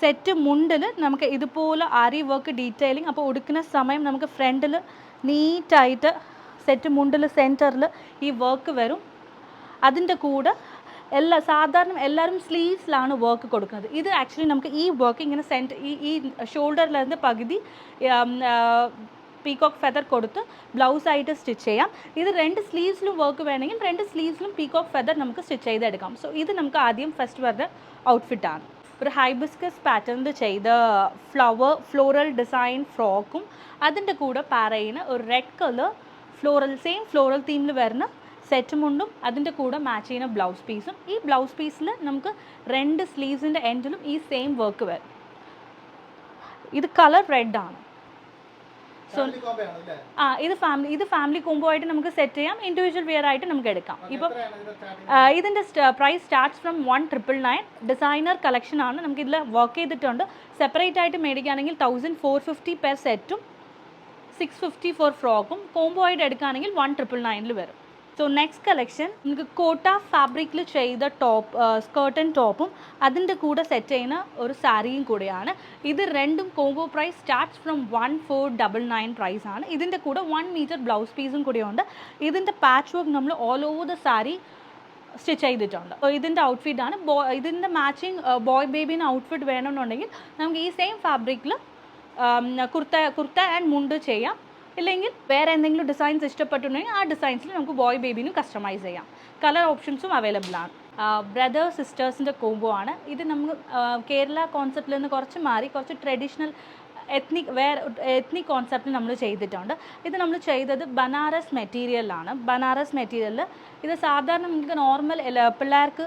സെറ്റ് മുണ്ടിൽ നമുക്ക് ഇതുപോലെ ആരി വർക്ക് ഡീറ്റെയിലിംഗ്. അപ്പോൾ ഉടുക്കുന്ന സമയം നമുക്ക് ഫ്രണ്ടിൽ നീറ്റായിട്ട് സെറ്റ് മുണ്ടിൽ സെൻറ്ററിൽ ഈ വർക്ക് വരും. അതിൻ്റെ കൂടെ സാധാരണ എല്ലാവരും സ്ലീവ്സിലാണ് വർക്ക് കൊടുക്കുന്നത്. ഇത് ആക്ച്വലി നമുക്ക് ഈ വർക്ക് ഇങ്ങനെ ഈ ഷോൾഡറിലിருந்து പകുതി പീകോക്ക് ഫെദർ കൊടുത്ത് ബ്ലൗസായിട്ട് സ്റ്റിച്ച് ചെയ്യാം. ഇത് 2 സ്ലീവ്സിലും വർക്ക് വേണമെങ്കിൽ 2 സ്ലീവ്സിലും പീകോക്ക് ഫെദർ നമുക്ക് സ്റ്റിച്ച് ചെയ്തെടുക്കാം. സോ ഇത് നമുക്ക് ആദ്യം ഫസ്റ്റ് വരുന്ന ഔട്ട്ഫിറ്റാണ്. ഒരു ഹൈബിസ്കസ് പാറ്റേണിൽ ചെയ്ത ഫ്ലോറൽ ഡിസൈൻ ഫ്രോക്കും അതിൻ്റെ കൂടെ പാരയിന് ഒരു റെഡ് കളർ സെയിം ഫ്ലോറൽ തീമിൽ വരുന്ന സെറ്റ് മുണ്ടും അതിൻ്റെ കൂടെ മാച്ച് ചെയ്യുന്ന ബ്ലൗസ് പീസും. ഈ ബ്ലൗസ് പീസിൽ നമുക്ക് 2 സ്ലീവ്സിൻ്റെ എൻഡിലും ഈ സെയിം വർക്ക് വരും. ഇത് കളർ റെഡ് ആണ്. സോ ഇത് ഫാമിലി കോംബോ ആയിട്ട് നമുക്ക് സെറ്റ് ചെയ്യാം, ഇൻഡിവിജ്വൽ വെയർ ആയിട്ട് നമുക്ക് എടുക്കാം. ഇപ്പം ഇതിൻ്റെ price starts from 1999. Designer collection ആണ്, നമുക്ക് ഇതിൽ വർക്ക് ചെയ്തിട്ടുണ്ട്. സെപ്പറേറ്റ് ആയിട്ട് മേടിക്കുകയാണെങ്കിൽ 1450 പെർ സെറ്റും 650 ഫോർ ഫ്രോക്കും. കോംബോ ആയിട്ട് എടുക്കുകയാണെങ്കിൽ 1999 വരും. സോ നെക്സ്റ്റ് കളക്ഷൻ നമുക്ക് കോട്ട ഫാബ്രിക്കിൽ ചെയ്ത സ്കേർട്ട് ആൻഡ് ടോപ്പും അതിൻ്റെ കൂടെ സെറ്റ് ചെയ്യുന്ന ഒരു സാരിയും കൂടെയാണ്. ഇത് രണ്ടും combo price starts from 1499 price ആണ്. ഇതിൻ്റെ കൂടെ 1 മീറ്റർ ബ്ലൗസ് പീസും കൂടെയുണ്ട്. ഇതിൻ്റെ പാച്ച് വർക്ക് നമ്മൾ all over the sari stitch ചെയ്തിട്ടുണ്ട്. ഇതിൻ്റെ ഔട്ട്ഫിറ്റാണ്. ഇതിൻ്റെ മാച്ചിങ് ബോയ് ബേബീന് ഔട്ട്ഫിറ്റ് വേണമെന്നുണ്ടെങ്കിൽ നമുക്ക് ഈ സെയിം ഫാബ്രിക്കിൽ കുർത്ത ആൻഡ് മുണ്ട് ചെയ്യാം. ഇല്ലെങ്കിൽ വേറെ എന്തെങ്കിലും ഡിസൈൻസ് ഇഷ്ടപ്പെട്ടുണ്ടെങ്കിൽ ആ ഡിസൈൻസിൽ നമുക്ക് ബോയ് ബേബീനും കസ്റ്റമൈസ് ചെയ്യാം. കളർ ഓപ്ഷൻസും അവൈലബിൾ ആണ്. ബ്രദർ സിസ്റ്റേഴ്സിൻ്റെ കോംബോ ആണ്. ഇത് നമുക്ക് കേരള കോൺസെപ്റ്റിൽ നിന്ന് കുറച്ച് മാറി കുറച്ച് ട്രഡീഷണൽ എത്നിക് കോൺസെപ്റ്റിൽ നമ്മൾ ചെയ്തിട്ടുണ്ട്. ഇത് നമ്മൾ ചെയ്തത് ബനാറസ് മെറ്റീരിയലാണ്. ബനാറസ് മെറ്റീരിയലിൽ ഇത് സാധാരണ നമുക്ക് നോർമൽ പിള്ളേർക്ക്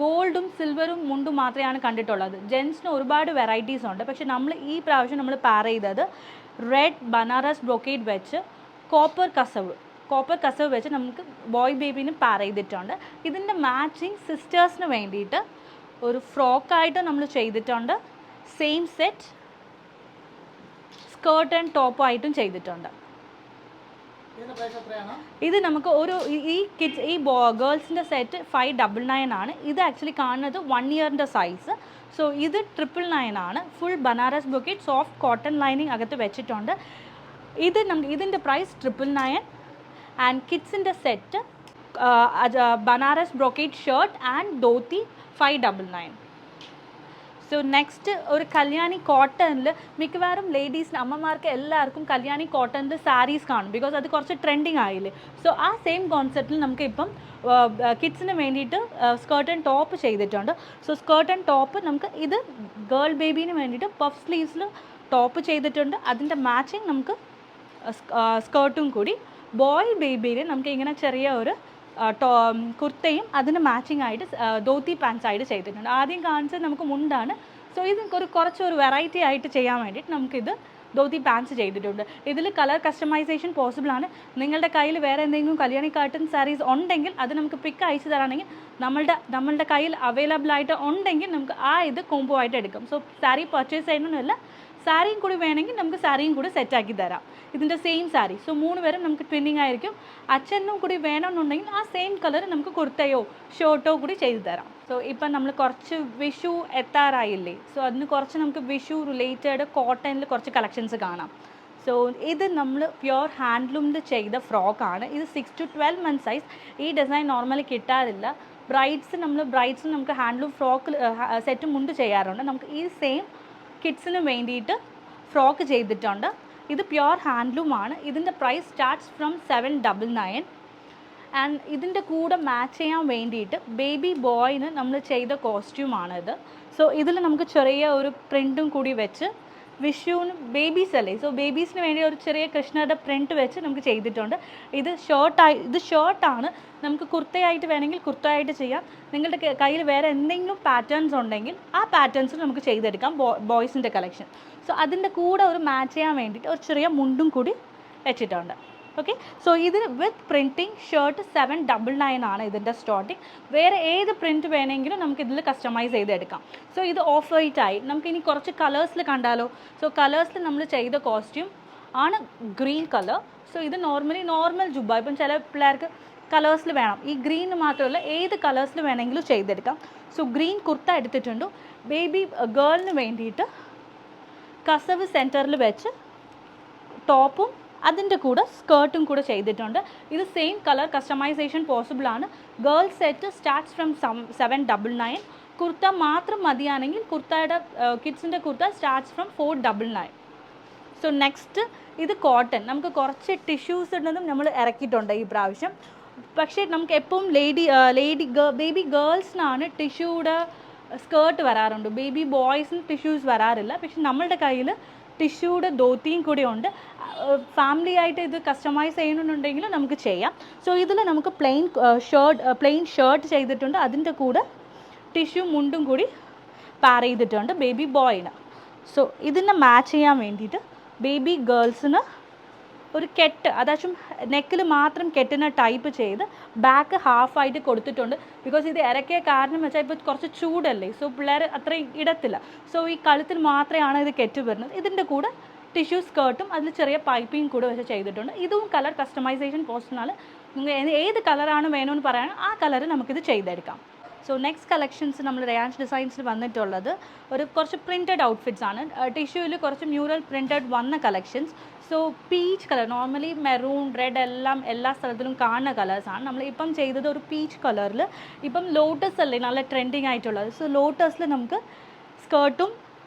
ഗോൾഡും സിൽവറും മുണ്ടും മാത്രമാണ് കണ്ടിട്ടുള്ളത്. ജെൻസിന് ഒരുപാട് വെറൈറ്റീസ് ഉണ്ട്. പക്ഷേ നമ്മൾ ഈ പ്രാവശ്യം നമ്മൾ പാർ ചെയ്തത് റെഡ് ബനാറസ് ബ്രൊക്കേഡ് വെച്ച് കോപ്പർ കസവ് വെച്ച് നമുക്ക് ബോയ് ബേബീന് പാർ ചെയ്തിട്ടുണ്ട്. ഇതിൻ്റെ മാച്ചിങ് സിസ്റ്റേഴ്സിന് വേണ്ടിയിട്ട് ഒരു ഫ്രോക്കായിട്ട് നമ്മൾ ചെയ്തിട്ടുണ്ട്. സെയിം സെറ്റ് സ്കേർട്ട് ആൻഡ് ടോപ്പായിട്ടും ചെയ്തിട്ടുണ്ട്. ഇത് നമുക്ക് ഈ കിഡ്സ് ഈ ഗേൾസിൻ്റെ സെറ്റ് 599 ആണ്. ഇത് ആക്ച്വലി കാണുന്നത് 1 ഇയറിൻ്റെ സൈസ്. സോ ഇത് 999 ആണ്. Full Banaras brocade soft cotton lining അകത്ത് വെച്ചിട്ടുണ്ട്. ഇതിൻ്റെ പ്രൈസ് 999. ആൻഡ് കിഡ്സിൻ്റെ set Banaras brocade shirt and dhoti 599. So next ഒരു കല്യാണി കോട്ടണിൽ മിക്കവാറും ലേഡീസിന് അമ്മമാർക്ക് എല്ലാവർക്കും കല്യാണി കോട്ടണിൽ സാരീസ് കാണും, ബിക്കോസ് അത് കുറച്ച് ട്രെൻഡിങ് ആയില്ലേ. സോ ആ സെയിം കോൺസെപ്റ്റിൽ നമുക്ക് ഇപ്പം കിഡ്സിന് വേണ്ടിയിട്ട് സ്കേർട്ട് ആൻഡ് ടോപ്പ് ചെയ്തിട്ടുണ്ട്. സോ സ്കേർട്ട് ആൻഡ് ടോപ്പ് നമുക്ക് ഇത് ഗേൾ ബേബീന് വേണ്ടിയിട്ട് പഫ് സ്ലീവ്സിൽ ടോപ്പ് ചെയ്തിട്ടുണ്ട്. അതിൻ്റെ മാച്ചിങ് നമുക്ക് സ്കേർട്ടും കൂടി. ബോയ് ബേബിയിൽ നമുക്ക് ഇങ്ങനെ ചെറിയ ഒരു കുർത്തയും അതിന് മാച്ചിങ് ആയിട്ട് ധോത്തി പാൻസ് ആയിട്ട് ചെയ്തിട്ടുണ്ട്. ആദ്യം കാണിച്ചത് നമുക്ക് മുണ്ടാണ്. സോ ഇത് കുറച്ചൊരു വെറൈറ്റി ആയിട്ട് ചെയ്യാൻ വേണ്ടിയിട്ട് നമുക്കിത് ധോത്തി പാൻസ് ചെയ്തിട്ടുണ്ട്. ഇതിൽ കളർ കസ്റ്റമൈസേഷൻ പോസിബിൾ ആണ്. നിങ്ങളുടെ കയ്യിൽ വേറെ എന്തെങ്കിലും കല്യാണി കാട്ടൺ സാരീസ് ഉണ്ടെങ്കിൽ അത് നമുക്ക് പിക്ക് അയച്ചു തരാണെങ്കിൽ നമ്മളുടെ കയ്യിൽ അവൈലബിൾ ആയിട്ട് ഉണ്ടെങ്കിൽ നമുക്ക് ഇത് കോംബോ ആയിട്ട് എടുക്കും. സോ സാരി പർച്ചേസ് ചെയ്യണമെന്നല്ല, സാരിയും കൂടി വേണമെങ്കിൽ നമുക്ക് സാരിയും കൂടി സെറ്റാക്കി തരാം. ഇതിൻ്റെ സെയിം സാരി. സോ 3 പേരും നമുക്ക് ട്വിന്നിങ് ആയിരിക്കും. അച്ഛനും കൂടി വേണമെന്നുണ്ടെങ്കിൽ ആ സെയിം കളർ നമുക്ക് കുർത്തയോ ഷർട്ടോ കൂടി ചെയ്തു തരാം. സോ ഇപ്പം നമ്മൾ കുറച്ച് വിഷു എത്താറായില്ലേ. സോ അതിന് കുറച്ച് നമുക്ക് വിഷു റിലേറ്റഡ് കോട്ടണിൽ കുറച്ച് കളക്ഷൻസ് കാണാം. സോ ഇത് നമ്മൾ പ്യുവർ ഹാൻഡ്ലൂമിൽ ചെയ്ത ഫ്രോക്കാണ്. ഇത് 6 to 12 months സൈസ്. ഈ ഡിസൈൻ നോർമലി കിട്ടാറില്ല. ബ്രൈഡ്സിന് നമുക്ക് ഹാൻഡ്ലൂം ഫ്രോക്ക് സെറ്റ് മുണ്ട് ചെയ്യാറുണ്ട്. നമുക്ക് ഈ സെയിം കിഡ്സിന് വേണ്ടിയിട്ട് ഫ്രോക്ക് ചെയ്തിട്ടുണ്ട്. ഇത് പ്യുവർ ഹാൻഡ്ലൂമാണ്. ഇതിൻ്റെ പ്രൈസ് സ്റ്റാർട്ട്സ് ഫ്രം 799. ആൻഡ് ഇതിൻ്റെ കൂടെ മാച്ച് ചെയ്യാൻ വേണ്ടിയിട്ട് ബേബി ബോയിന് നമ്മൾ ചെയ്ത കോസ്റ്റ്യൂമാണിത്. സോ ഇതിൽ നമുക്ക് ചെറിയ ഒരു പ്രിൻറ്റും കൂടി വെച്ച് വിഷുവിന് ബേബീസ് അല്ലേ, സോ ബേബീസിന് വേണ്ടി ഒരു ചെറിയ കൃഷ്ണയുടെ പ്രിൻറ്റ് വെച്ച് നമുക്ക് ചെയ്തിട്ടുണ്ട്. ഇത് ഷർട്ടാണ്. നമുക്ക് കുർത്തയായിട്ട് വേണമെങ്കിൽ കുർത്തയായിട്ട് ചെയ്യാം. നിങ്ങളുടെ കയ്യിൽ വേറെ എന്തെങ്കിലും പാറ്റേൺസ് ഉണ്ടെങ്കിൽ ആ പാറ്റേൺസിൽ നമുക്ക് ചെയ്തെടുക്കാം ബോയ്സിൻ്റെ കളക്ഷൻ. സോ അതിൻ്റെ കൂടെ ഒരു മാച്ച് ചെയ്യാൻ വേണ്ടിയിട്ട് ഒരു ചെറിയ മുണ്ടും കൂടി വെച്ചിട്ടുണ്ട്. ഓക്കെ, സോ ഇത് വിത്ത് പ്രിൻറ്റിങ് ഷർട്ട് 799 ആണ് ഇതിൻ്റെ സ്റ്റാർട്ടിങ്. വേറെ ഏത് പ്രിൻറ്റ് വേണമെങ്കിലും നമുക്ക് ഇതിൽ കസ്റ്റമൈസ് ചെയ്തെടുക്കാം. സോ ഇത് ഓഫ് വൈറ്റ് ആയി. നമുക്കിനി കുറച്ച് കളേഴ്സിൽ കണ്ടാലോ. സോ കളേഴ്സിൽ നമ്മൾ ചെയ്ത കോസ്റ്റ്യൂം ആണ് ഗ്രീൻ കളർ. സോ ഇത് നോർമൽ ജുബ്ബ. ഇപ്പം ചില പിള്ളേർക്ക് കളേഴ്സിൽ വേണം, ഈ ഗ്രീൻ മാത്രമല്ല ഏത് കളേഴ്സിൽ വേണമെങ്കിലും ചെയ്തെടുക്കാം. സോ ഗ്രീൻ കുർത്ത എടുത്തിട്ടുണ്ട്. ബേബി ഗേളിന് വേണ്ടിയിട്ട് കസവ് സെൻറ്ററിൽ വെച്ച് ടോപ്പും അതിൻ്റെ കൂടെ സ്കേർട്ടും കൂടെ ചെയ്തിട്ടുണ്ട്. ഇത് സെയിം കളർ കസ്റ്റമൈസേഷൻ പോസിബിൾ ആണ്. Girl set starts from 799. Kurta മാത്രം മതിയാണെങ്കിൽ കിഡ്സിൻ്റെ kurta starts from 499. So next ഇത് കോട്ടൺ. നമുക്ക് കുറച്ച് ടിഷ്യൂസ് ഉണ്ടെന്നും നമ്മൾ ഇറക്കിയിട്ടുണ്ട് ഈ പ്രാവശ്യം. പക്ഷേ നമുക്ക് എപ്പോഴും ബേബി ഗേൾസിനാണ് ടിഷ്യൂടെ സ്കേർട്ട് വരാറുണ്ട്. ബേബി ബോയ്സിന് ടിഷ്യൂസ് വരാറില്ല. പക്ഷെ നമ്മളുടെ കയ്യിൽ ടിഷ്യൂടെ ധോത്തിയും കൂടി ഉണ്ട്. ഫാമിലി ആയിട്ട് ഇത് കസ്റ്റമൈസ് ചെയ്യണമെന്നുണ്ടെങ്കിൽ നമുക്ക് ചെയ്യാം. സോ ഇതിൽ നമുക്ക് പ്ലെയിൻ ഷർട്ട് ചെയ്തിട്ടുണ്ട്. അതിൻ്റെ കൂടെ ടിഷ്യൂ മുണ്ടും കൂടി പാർ ചെയ്തിട്ടുണ്ട് ബേബി ബോയിന്. സോ ഇതിനെ മാച്ച് ചെയ്യാൻ വേണ്ടിയിട്ട് ബേബി ഗേൾസിന് ഒരു കെട്ട്, അതാച്ചും നെക്കിൽ മാത്രം കെട്ടിന് ടൈപ്പ് ചെയ്ത് ബാക്ക് ഹാഫായിട്ട് കൊടുത്തിട്ടുണ്ട്. ബിക്കോസ് ഇത് ഇറക്കിയ കാരണം വെച്ചാൽ ഇപ്പോൾ കുറച്ച് ചൂടല്ലേ, സോ പിള്ളേർ അത്രയും ഇടത്തില്ല. സോ ഈ കഴുത്തിൽ മാത്രമാണ് ഇത് കെറ്റ് വരുന്നത്. ഇതിൻ്റെ കൂടെ ടിഷ്യൂ സ്കേർട്ടും അതിൽ ചെറിയ പൈപ്പിംഗ് കൂടെ വെച്ച് ചെയ്തിട്ടുണ്ട്. ഇതും കളർ കസ്റ്റമൈസേഷൻ പോസ്റ്റിനാൽ നിങ്ങൾ ഏത് കളറാണ് വേണമെന്ന് പറയുകയാണ് ആ കളർ നമുക്കിത് ചെയ്തെടുക്കാം. സോ നെക്സ്റ്റ് കളക്ഷൻസ് നമ്മൾ റയാൻസ് ഡിസൈൻസിൽ വന്നിട്ടുള്ളത് കുറച്ച് പ്രിൻറ്റഡ് ഔട്ട്ഫിറ്റ്സ് ആണ്. ടിഷ്യൂവിൽ കുറച്ച് മ്യൂറൽ പ്രിൻറ്റഡ് വന്ന collections. So peach colour, normally maroon, red എല്ലാ സ്ഥലത്തിലും കാണുന്ന കളേഴ്സാണ്. നമ്മൾ ഇപ്പം ചെയ്തത് ഒരു പീച്ച് കളറിൽ. ഇപ്പം ലോട്ടസ് അല്ലേ നല്ല ട്രെൻഡിങ് ആയിട്ടുള്ളത്. സോ ലോട്ടസിൽ നമുക്ക് സ്കേർട്ടും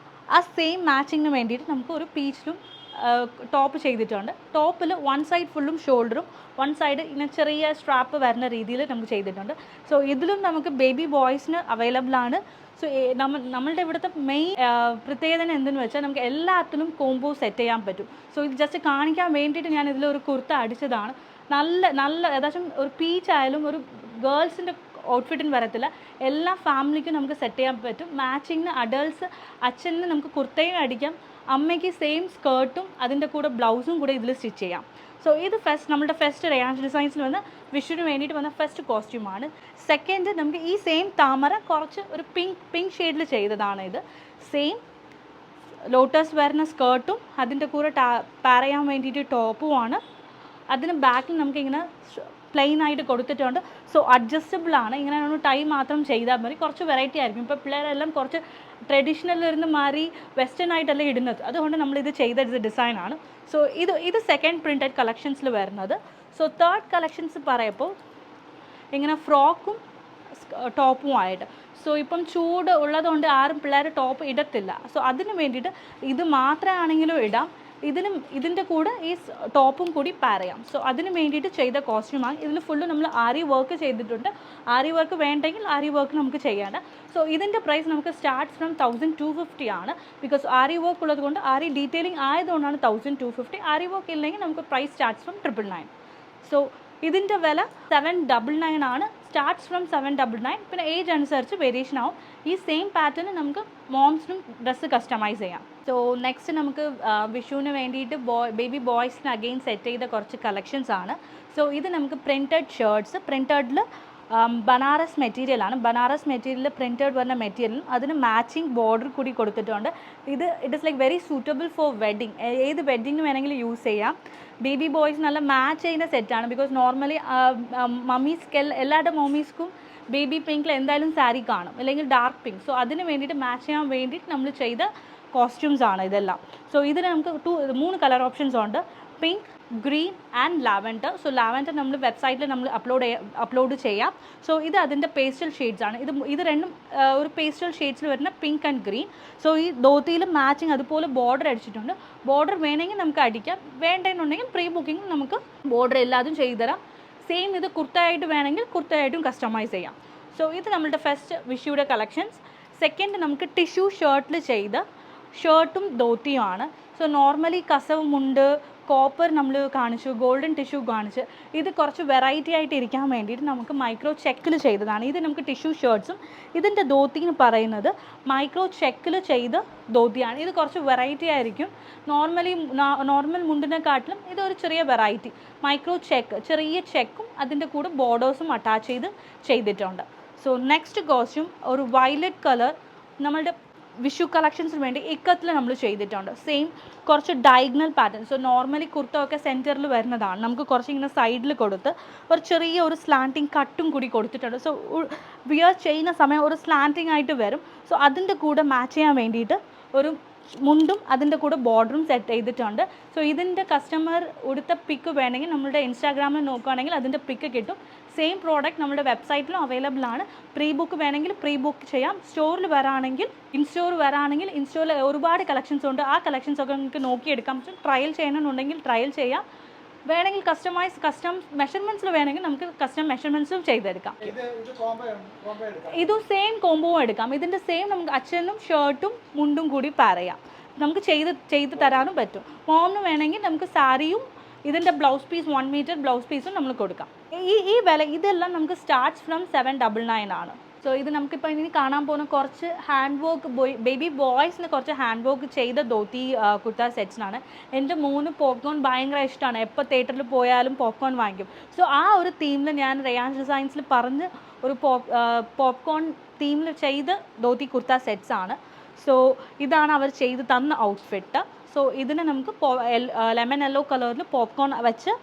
ആ സെയിം മാച്ചിങ്ങിന് വേണ്ടിയിട്ട് നമുക്ക് ഒരു പീച്ചിലും ടോപ്പ് ചെയ്തിട്ടുണ്ട്. ടോപ്പിൽ 1 സൈഡ് ഫുള്ളും ഷോൾഡറും 1 സൈഡ് ഇങ്ങനെ ചെറിയ സ്ട്രാപ്പ് വരുന്ന രീതിയിൽ നമുക്ക് ചെയ്തിട്ടുണ്ട്. സോ ഇതിലും നമുക്ക് ബേബി ബോയ്സിന് അവൈലബിൾ ആണ്. സോ നമ്മളുടെ ഇവിടുത്തെ മെയിൻ പ്രത്യേകത എന്തെന്ന് വെച്ചാൽ നമുക്ക് എല്ലാത്തിനും കോംബോ സെറ്റ് ചെയ്യാൻ പറ്റും. സോ ഇത് ജസ്റ്റ് കാണിക്കാൻ വേണ്ടിയിട്ട് ഞാൻ ഇതിലൊരു കുർത്ത അടിച്ചതാണ്. നല്ല ഏകദേശം ഒരു പീച്ച് ആയാലും ഒരു ഗേൾസിൻ്റെ ഔട്ട്ഫിറ്റിന് വരത്തില്ല. എല്ലാ ഫാമിലിക്കും നമുക്ക് സെറ്റ് ചെയ്യാൻ പറ്റും. മാച്ചിങ്ങിന് അഡൾട്ട്സ് അച്ഛന് നമുക്ക് കുർത്തയും അടിക്കാം, അമ്മയ്ക്ക് സെയിം സ്കേർട്ടും അതിൻ്റെ കൂടെ ബ്ലൗസും കൂടെ ഇതിൽ സ്റ്റിച്ച് ചെയ്യാം. സോ ഇത് നമ്മുടെ ഫസ്റ്റ് റയാൻസ് ഡിസൈൻസിൽ വന്ന വിഷുവിന് വേണ്ടിയിട്ട് വന്ന ഫസ്റ്റ് കോസ്റ്റ്യൂമാണ്. സെക്കൻഡ് നമുക്ക് ഈ സെയിം താമര കുറച്ച് ഒരു പിങ്ക് ഷെയ്ഡിൽ ചെയ്തതാണ്. ഇത് സെയിം ലോട്ടസ് വരുന്ന സ്കേർട്ടും അതിൻ്റെ കൂടെ പാർ ചെയ്യാൻ വേണ്ടിയിട്ട് ടോപ്പുമാണ്. അതിന് ബാക്കിൽ നമുക്കിങ്ങനെ പ്ലെയിൻ ആയിട്ട് കൊടുത്തിട്ടുണ്ട്. സോ അഡ്ജസ്റ്റബിൾ ആണ്, ഇങ്ങനെ ഒരു ടൈ മാത്രം ചെയ്താൽ മതി. കുറച്ച് വെറൈറ്റി ആയിരിക്കും. ഇപ്പോൾ പിള്ളേരെല്ലാം കുറച്ച് ട്രഡീഷണലിൽ മാറി വെസ്റ്റേൺ ആയിട്ടല്ല ഇടുന്നത്, അതുകൊണ്ട് നമ്മളിത് ചെയ്ത ഡിസൈനാണ്. സോ ഇത് സെക്കൻഡ് പ്രിൻറ്റഡ് കളക്ഷൻസിൽ വരുന്നത്. സോ തേർഡ് കളക്ഷൻസ് പറയുമ്പോൾ ഇങ്ങനെ ഫ്രോക്കും ടോപ്പും ആയിട്ട്. സോ ഇപ്പം ചൂട് ഉള്ളതുകൊണ്ട് ആരും പിള്ളേർ ടോപ്പ് ഇടത്തില്ല. സോ അതിന് വേണ്ടിയിട്ട് ഇത് മാത്രമാണെങ്കിലും ഇടാം, ഇതിൻ്റെ കൂടെ ഈ ടോപ്പും കൂടി പാർ ചെയ്യാം. സോ അതിന് വേണ്ടിയിട്ട് ചെയ്ത കോസ്റ്റ്യൂമാണ്. ഇതിൽ ഫുള്ള് നമ്മൾ ആരി വർക്ക് ചെയ്തിട്ടുണ്ട്. ആരി വർക്ക് വേണ്ടെങ്കിൽ ആരി വർക്ക് നമുക്ക് ചെയ്യേണ്ട. സോ ഇതിൻ്റെ പ്രൈസ് നമുക്ക് സ്റ്റാർട്ട് ഫ്രം 1250 ആണ്. ബിക്കോസ് ആരി വർക്ക് ഉള്ളത് കൊണ്ട്, ആരി ഡീറ്റെയിലിംഗ് ആയതുകൊണ്ടാണ് 1250. ആരി വർക്ക് ഇല്ലെങ്കിൽ നമുക്ക് പ്രൈസ് സ്റ്റാർട്ട്സ് ഫ്രം 999. സോ ഇതിൻ്റെ വില 799 ആണ്. Starts from 799. പിന്നെ ഏജ് അനുസരിച്ച് വേരിയേഷൻ ആവും. ഈ സെയിം പാറ്റേൺ നമുക്ക് മോംസിനും ഡ്രസ്സ് കസ്റ്റമൈസ് ചെയ്യാം. സോ നെക്സ്റ്റ് നമുക്ക് വിഷുവിന് വേണ്ടിയിട്ട് ബേബി ബോയ്സിന് അഗെയിൻ സെറ്റ് ചെയ്ത കുറച്ച് കളക്ഷൻസ് ആണ്. സോ ഇത് നമുക്ക് പ്രിൻറ്റഡ് ഷർട്ട്സ്, പ്രിൻറ്റഡിൽ ബനാറസ് മെറ്റീരിയലാണ്. ബനാറസ് മെറ്റീരിയൽ പ്രിൻറ്റഡ് വരുന്ന മെറ്റീരിയലും അതിന് മാച്ചിങ് ബോർഡർ കൂടി കൊടുത്തിട്ടുണ്ട്. It is like very suitable for wedding. ഏത് വെഡ്ഡിങ്ങിന് വേണമെങ്കിലും യൂസ് ചെയ്യാം. ബേബി ബോയ്സ് നല്ല മാച്ച് ചെയ്യുന്ന സെറ്റാണ്. ബിക്കോസ് നോർമലി മമ്മീസ്ക്ക് എല്ലാവരുടെ മമ്മീസ്ക്കും ബേബി പിങ്കിൽ എന്തായാലും സാരി കാണും, അല്ലെങ്കിൽ ഡാർക്ക് പിങ്ക്. സോ അതിന് വേണ്ടിയിട്ട് മാച്ച് ചെയ്യാൻ വേണ്ടിയിട്ട് നമ്മൾ ചെയ്ത കോസ്റ്റ്യൂംസ് ആണ് ഇതെല്ലാം. സോ ഇതിന് നമുക്ക് 3 കളർ ഓപ്ഷൻസ് ഉണ്ട്, pink, green and lavender. So lavender നമ്മൾ വെബ്സൈറ്റിൽ നമ്മൾ അപ്ലോഡ് ചെയ്യാം. സോ ഇത് അതിൻ്റെ പേസ്റ്റൽ ഷെയ്ഡ്സ് ആണ്. ഇത് രണ്ടും ഒരു പേസ്റ്റൽ ഷെയ്ഡ്സിൽ വരുന്ന പിങ്ക് ആൻഡ് ഗ്രീൻ. സോ ഈ ധോത്തിയിൽ മാച്ചിങ് അതുപോലെ ബോർഡർ അടിച്ചിട്ടുണ്ട്. ബോർഡർ വേണമെങ്കിൽ നമുക്ക് അടിക്കാം, വേണ്ടെന്നുണ്ടെങ്കിൽ പ്രീ ബുക്കിംഗ് നമുക്ക് ബോർഡർ എല്ലാതും ചെയ്തു തരാം. സെയിം ഇത് കുർത്തയായിട്ട് വേണമെങ്കിൽ കുർത്തയായിട്ടും കസ്റ്റമൈസ് ചെയ്യാം. സോ ഇത് നമ്മളുടെ ഫസ്റ്റ് വിഷുയുടെ കളക്ഷൻസ്. സെക്കൻഡ് നമുക്ക് ടിഷ്യൂ ഷർട്ടിൽ ചെയ്ത ഷർട്ടും ധോത്തിയുമാണ്. സോ നോർമലി കസവ് മുണ്ട്, കോപ്പർ നമ്മൾ കാണിച്ചു, ഗോൾഡൻ ടിഷ്യൂ കാണിച്ച്. ഇത് കുറച്ച് വെറൈറ്റി ആയിട്ട് ഇരിക്കാൻ വേണ്ടിയിട്ട് നമുക്ക് മൈക്രോ ചെക്കിൽ ചെയ്തതാണ്. ഇത് നമുക്ക് ടിഷ്യൂ ഷർട്ട്സും. ഇതിൻ്റെ ധോത്തി എന്ന് പറയുന്നത് മൈക്രോ ചെക്കിൽ ചെയ്ത ധോത്തിയാണ്. ഇത് കുറച്ച് വെറൈറ്റി ആയിരിക്കും. നോർമൽ മുണ്ടിനെക്കാട്ടിലും ഇതൊരു ചെറിയ വെറൈറ്റി. മൈക്രോ ചെക്ക്, ചെറിയ ചെക്കും അതിൻ്റെ കൂടെ ബോർഡേഴ്സും അറ്റാച്ച് ചെയ്തിട്ടുണ്ട്. സോ നെക്സ്റ്റ് കോസ്റ്റ്യൂം ഒരു വയലറ്റ് കളർ നമ്മളുടെ വിഷു കളക്ഷൻസിന് വേണ്ടി ഇക്കത്തിൽ നമ്മൾ ചെയ്തിട്ടുണ്ട്. സെയിം കുറച്ച് diagonal pattern. So normally kurta ഒക്കെ സെൻറ്ററിൽ വരുന്നതാണ്, നമുക്ക് കുറച്ച് ഇങ്ങനെ സൈഡിൽ കൊടുത്ത് ഒരു ചെറിയ ഒരു സ്ലാൻറ്റിങ് കട്ടും കൂടി കൊടുത്തിട്ടുണ്ട്. സോ വിയർ ചെയ്യുന്ന സമയം ഒരു സ്ലാൻറ്റിങ് ആയിട്ട് വരും. സോ അതിൻ്റെ കൂടെ മാച്ച് ചെയ്യാൻ വേണ്ടിയിട്ട് ഒരു മുണ്ടും അതിൻ്റെ കൂടെ ബോർഡറും സെറ്റ് ചെയ്തിട്ടുണ്ട്. സോ ഇതിൻ്റെ കസ്റ്റമർ ഉടുത്ത പിക്ക് വേണമെങ്കിൽ നമ്മളുടെ ഇൻസ്റ്റാഗ്രാമിൽ നോക്കുകയാണെങ്കിൽ അതിൻ്റെ പിക്ക് കിട്ടും. സെയിം പ്രോഡക്റ്റ് നമ്മുടെ വെബ്സൈറ്റിലും അവൈലബിൾ ആണ്. പ്രീ ബുക്ക് വേണമെങ്കിൽ പ്രീ ബുക്ക് ചെയ്യാം. സ്റ്റോറിൽ വരാണെങ്കിൽ ഇൻസ്റ്റോറിൽ ഒരുപാട് കളക്ഷൻസ് ഉണ്ട്. ആ കളക്ഷൻസ് ഒക്കെ നിങ്ങൾക്ക് നോക്കിയെടുക്കാം. ട്രയൽ ചെയ്യണമെന്നുണ്ടെങ്കിൽ ട്രയൽ ചെയ്യാം. വേണമെങ്കിൽ കസ്റ്റം മെഷർമെൻറ്റ്സിൽ വേണമെങ്കിൽ നമുക്ക് കസ്റ്റം മെഷർമെൻറ്റ്സും ചെയ്തെടുക്കാം. ഇതും സെയിം കോംബോവും എടുക്കാം. ഇതിൻ്റെ സെയിം നമുക്ക് അച്ഛനും ഷർട്ടും മുണ്ടും കൂടി പാർ ചെയ്യാം. നമുക്ക് ചെയ്ത് തരാനും പറ്റും. മോമിന് വേണമെങ്കിൽ നമുക്ക് സാരിയും ഇതിൻ്റെ ബ്ലൗസ് പീസ് 1 മീറ്റർ ബ്ലൗസ് പീസും നമ്മൾ കൊടുക്കാം. ഈ വില ഇതെല്ലാം നമുക്ക് സ്റ്റാർട്ട്സ് ഫ്രം 799 ആണ്. സോ ഇത് നമുക്കിപ്പോൾ ഇനി കാണാൻ പോകുന്ന കുറച്ച് ഹാൻഡ് വർക്ക് ബേബി ബോയ്സിന് കുറച്ച് ഹാൻഡ് വർക്ക് ചെയ്ത ധോത്തി കുർത്ത സെറ്റ്സിനാണ്. എൻ്റെ മോന് പോപ്കോൺ ഭയങ്കര ഇഷ്ടമാണ്. എപ്പോൾ തിയേറ്ററിൽ പോയാലും പോപ്കോൺ വാങ്ങിക്കും. സോ ആ ഒരു തീമിൽ ഞാൻ റയാൻസ് ഡിസൈൻസിൽ പറഞ്ഞ് ഒരു പോപ്കോൺ തീമിൽ ചെയ്ത ധോത്തി കുർത്ത സെറ്റ്സ് ആണ്. സോ ഇതാണ് അവർ ചെയ്ത് തന്ന ഔട്ട്ഫിറ്റ്. സോ ഇതിന് നമുക്ക് ലെമൺ യെല്ലോ കളറിൽ പോപ്കോൺ വെച്ച്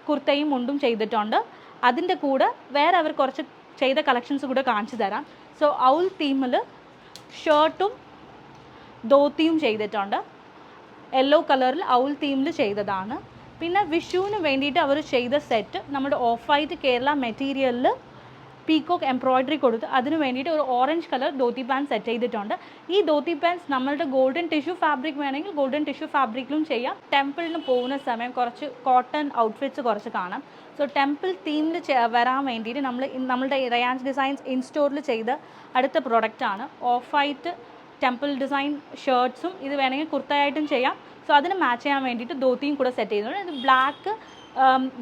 കുർത്തയും മുണ്ടും ചെയ്തിട്ടുണ്ട്. അതിൻ്റെ കൂടെ വേറെ അവർ കുറച്ച് ചെയ്ത കളക്ഷൻസ് കൂടെ കാണിച്ചു തരാം. സോ ഔൾ തീമിൽ ഷർട്ടും ധോത്തിയും ചെയ്തിട്ടുണ്ട്. യെല്ലോ കളറിൽ ഔൾ തീമിൽ ചെയ്തതാണ്. പിന്നെ വിഷുവിന് വേണ്ടിയിട്ട് അവർ ചെയ്ത സെറ്റ് നമ്മുടെ ഓഫ് വൈറ്റ് കേരള മെറ്റീരിയലിൽ പീക്കോക്ക് എംബ്രോയ്ഡറി കൊടുത്ത് അതിന് വേണ്ടിയിട്ട് ഒരു orange colour dhoti pant set ചെയ്തിട്ടുണ്ട്. ഈ ധോത്തി പാൻസ് നമ്മളുടെ ഗോൾഡൻ ടിഷ്യൂ ഫാബ്രിക് വേണമെങ്കിൽ ഗോൾഡൻ ടിഷ്യൂ ഫാബ്രിക്കിലും ചെയ്യാം. ടെമ്പിളിന് പോകുന്ന സമയം കുറച്ച് കോട്ടൺ ഔട്ട്ഫിറ്റ്സ് കുറച്ച് കാണാം. സോ ടെമ്പിൾ തീമിൽ വരാൻ വേണ്ടിയിട്ട് നമ്മളുടെ റയാൻസ് ഡിസൈൻസ് ഇൻസ്റ്റോറിൽ ചെയ്ത അടുത്ത പ്രൊഡക്റ്റാണ് ഓഫ് വൈറ്റ് ടെമ്പിൾ ഡിസൈൻ ഷർട്ട്സും. ഇത് വേണമെങ്കിൽ കുർത്തയായിട്ടും ചെയ്യാം. സോ അതിന് മാച്ച് ചെയ്യാൻ വേണ്ടിയിട്ട് ധോത്തിയും കൂടെ സെറ്റ് ചെയ്തിട്ടുണ്ട്. ഇത് ബ്ലാക്ക്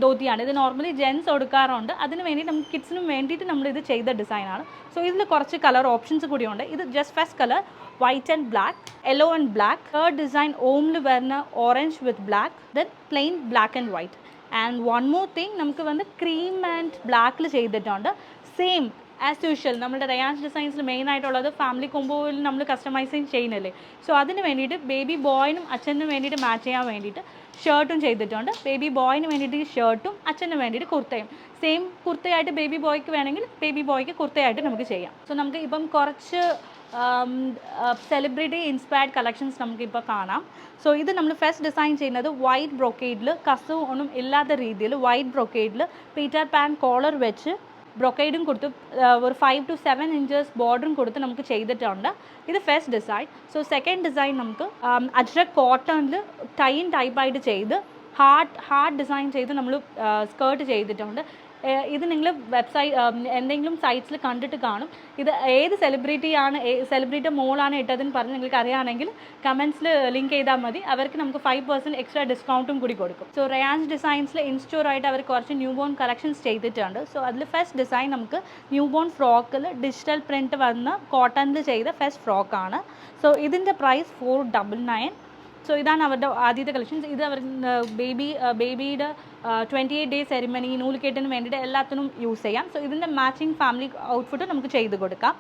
ധോത്തിയാണ്. ഇത് നോർമലി ജെൻസ് കൊടുക്കാറുണ്ട്. അതിന് വേണ്ടി നമുക്ക് കിഡ്സിനും വേണ്ടിയിട്ട് നമ്മളിത് ചെയ്ത ഡിസൈനാണ്. സോ ഇതിൽ കുറച്ച് കളർ ഓപ്ഷൻസ് കൂടിയുണ്ട്. ഇത് just first colour white and black, yellow and black. Third design ഓമിൽ വരുന്ന orange with black, then plain black and white. And one more thing നമുക്ക് ക്രീം ആൻഡ് ബ്ലാക്കിൽ ചെയ്തിട്ടുണ്ട്. സെയിം ആസ് യൂഷ്വൽ നമ്മുടെ റയാൻസ് ഡിസൈൻസിൽ മെയിൻ ആയിട്ടുള്ളത് ഫാമിലി കോംബോയിൽ നമ്മൾ കസ്റ്റമൈസിങ് ചെയ്യുന്നില്ലേ. സോ അതിന് വേണ്ടിയിട്ട് ബേബി ബോയിനും അച്ഛനും വേണ്ടിയിട്ട് മാച്ച് ചെയ്യാൻ വേണ്ടിയിട്ട് ഷർട്ടും ചെയ്തിട്ടുണ്ട്. ബേബി ബോയിന് വേണ്ടിയിട്ട് ഷർട്ടും അച്ഛന് വേണ്ടിയിട്ട് കുർത്തയും. സെയിം കുർത്തയായിട്ട് ബേബി ബോയ്ക്ക് വേണമെങ്കിൽ ബേബി ബോയ്ക്ക് കുർത്തയായിട്ട് നമുക്ക് ചെയ്യാം. സോ നമുക്ക് ഇപ്പം കുറച്ച് സെലിബ്രിറ്റി ഇൻസ്പയർഡ് കളക്ഷൻസ് നമുക്കിപ്പോൾ കാണാം. സോ ഇത് നമ്മൾ ഫസ്റ്റ് ഡിസൈൻ ചെയ്യുന്നത് വൈറ്റ് ബ്രൊക്കേഡിൽ കസവ് ഒന്നും ഇല്ലാത്ത രീതിയിൽ വൈറ്റ് ബ്രൊക്കേഡിൽ പീറ്റർ പാൻ കോളർ വെച്ച് ബ്രൊക്കേഡും കൊടുത്ത് ഒരു 5 to 7 inches ബോർഡറും കൊടുത്ത് നമുക്ക് ചെയ്തിട്ടുണ്ട്. ഇത് first design. So second design നമുക്ക് അജ്രക് കോട്ടണിൽ ടൈൻ ടൈപ്പായിട്ട് ചെയ്ത് ഹാർഡ് ഡിസൈൻ ചെയ്ത് നമ്മൾ സ്കേർട്ട് ചെയ്തിട്ടുണ്ട്. ഇത് നിങ്ങൾ എന്തെങ്കിലും സൈറ്റ്സിൽ കണ്ടിട്ട് കാണും. ഇത് ഏത് സെലിബ്രിറ്റി മോളാണ് ഇട്ടതെന്ന് പറഞ്ഞ് നിങ്ങൾക്ക് അറിയുകയാണെങ്കിൽ കമൻസിൽ ലിങ്ക് ചെയ്താൽ മതി. അവർക്ക് നമുക്ക് 5% എക്സ്ട്രാ ഡിസ്കൗണ്ടും കൂടി കൊടുക്കും. സോ റയാൻസ് ഡിസൈൻസിൽ ഇൻസ്റ്റോറായിട്ട് അവർ കുറച്ച് ന്യൂ ബോൺ കളക്ഷൻസ് ചെയ്തിട്ടുണ്ട്. സോ അതിൽ ഫസ്റ്റ് ഡിസൈൻ നമുക്ക് ന്യൂ ബോൺ ഫ്രോക്കിൽ ഡിജിറ്റൽ പ്രിൻറ്റ് വന്ന് കോട്ടണിൽ ചെയ്ത ഫസ്റ്റ് ഫ്രോക്കാണ്. സോ ഇതിൻ്റെ പ്രൈസ് 499. സോ ഇതാണ് അവരുടെ ആദ്യത്തെ കളക്ഷൻസ്. ഇത് അവർ ബേബിയുടെ 28 ഡേ സെറിമണി നൂലുകെട്ടിന് വേണ്ടിയിട്ട് എല്ലാത്തിനും യൂസ് ചെയ്യാം. സോ ഇതിൻ്റെ മാച്ചിങ് ഫാമിലി ഔട്ട്ഫിറ്റ് നമുക്ക് ചെയ്ത് കൊടുക്കാം.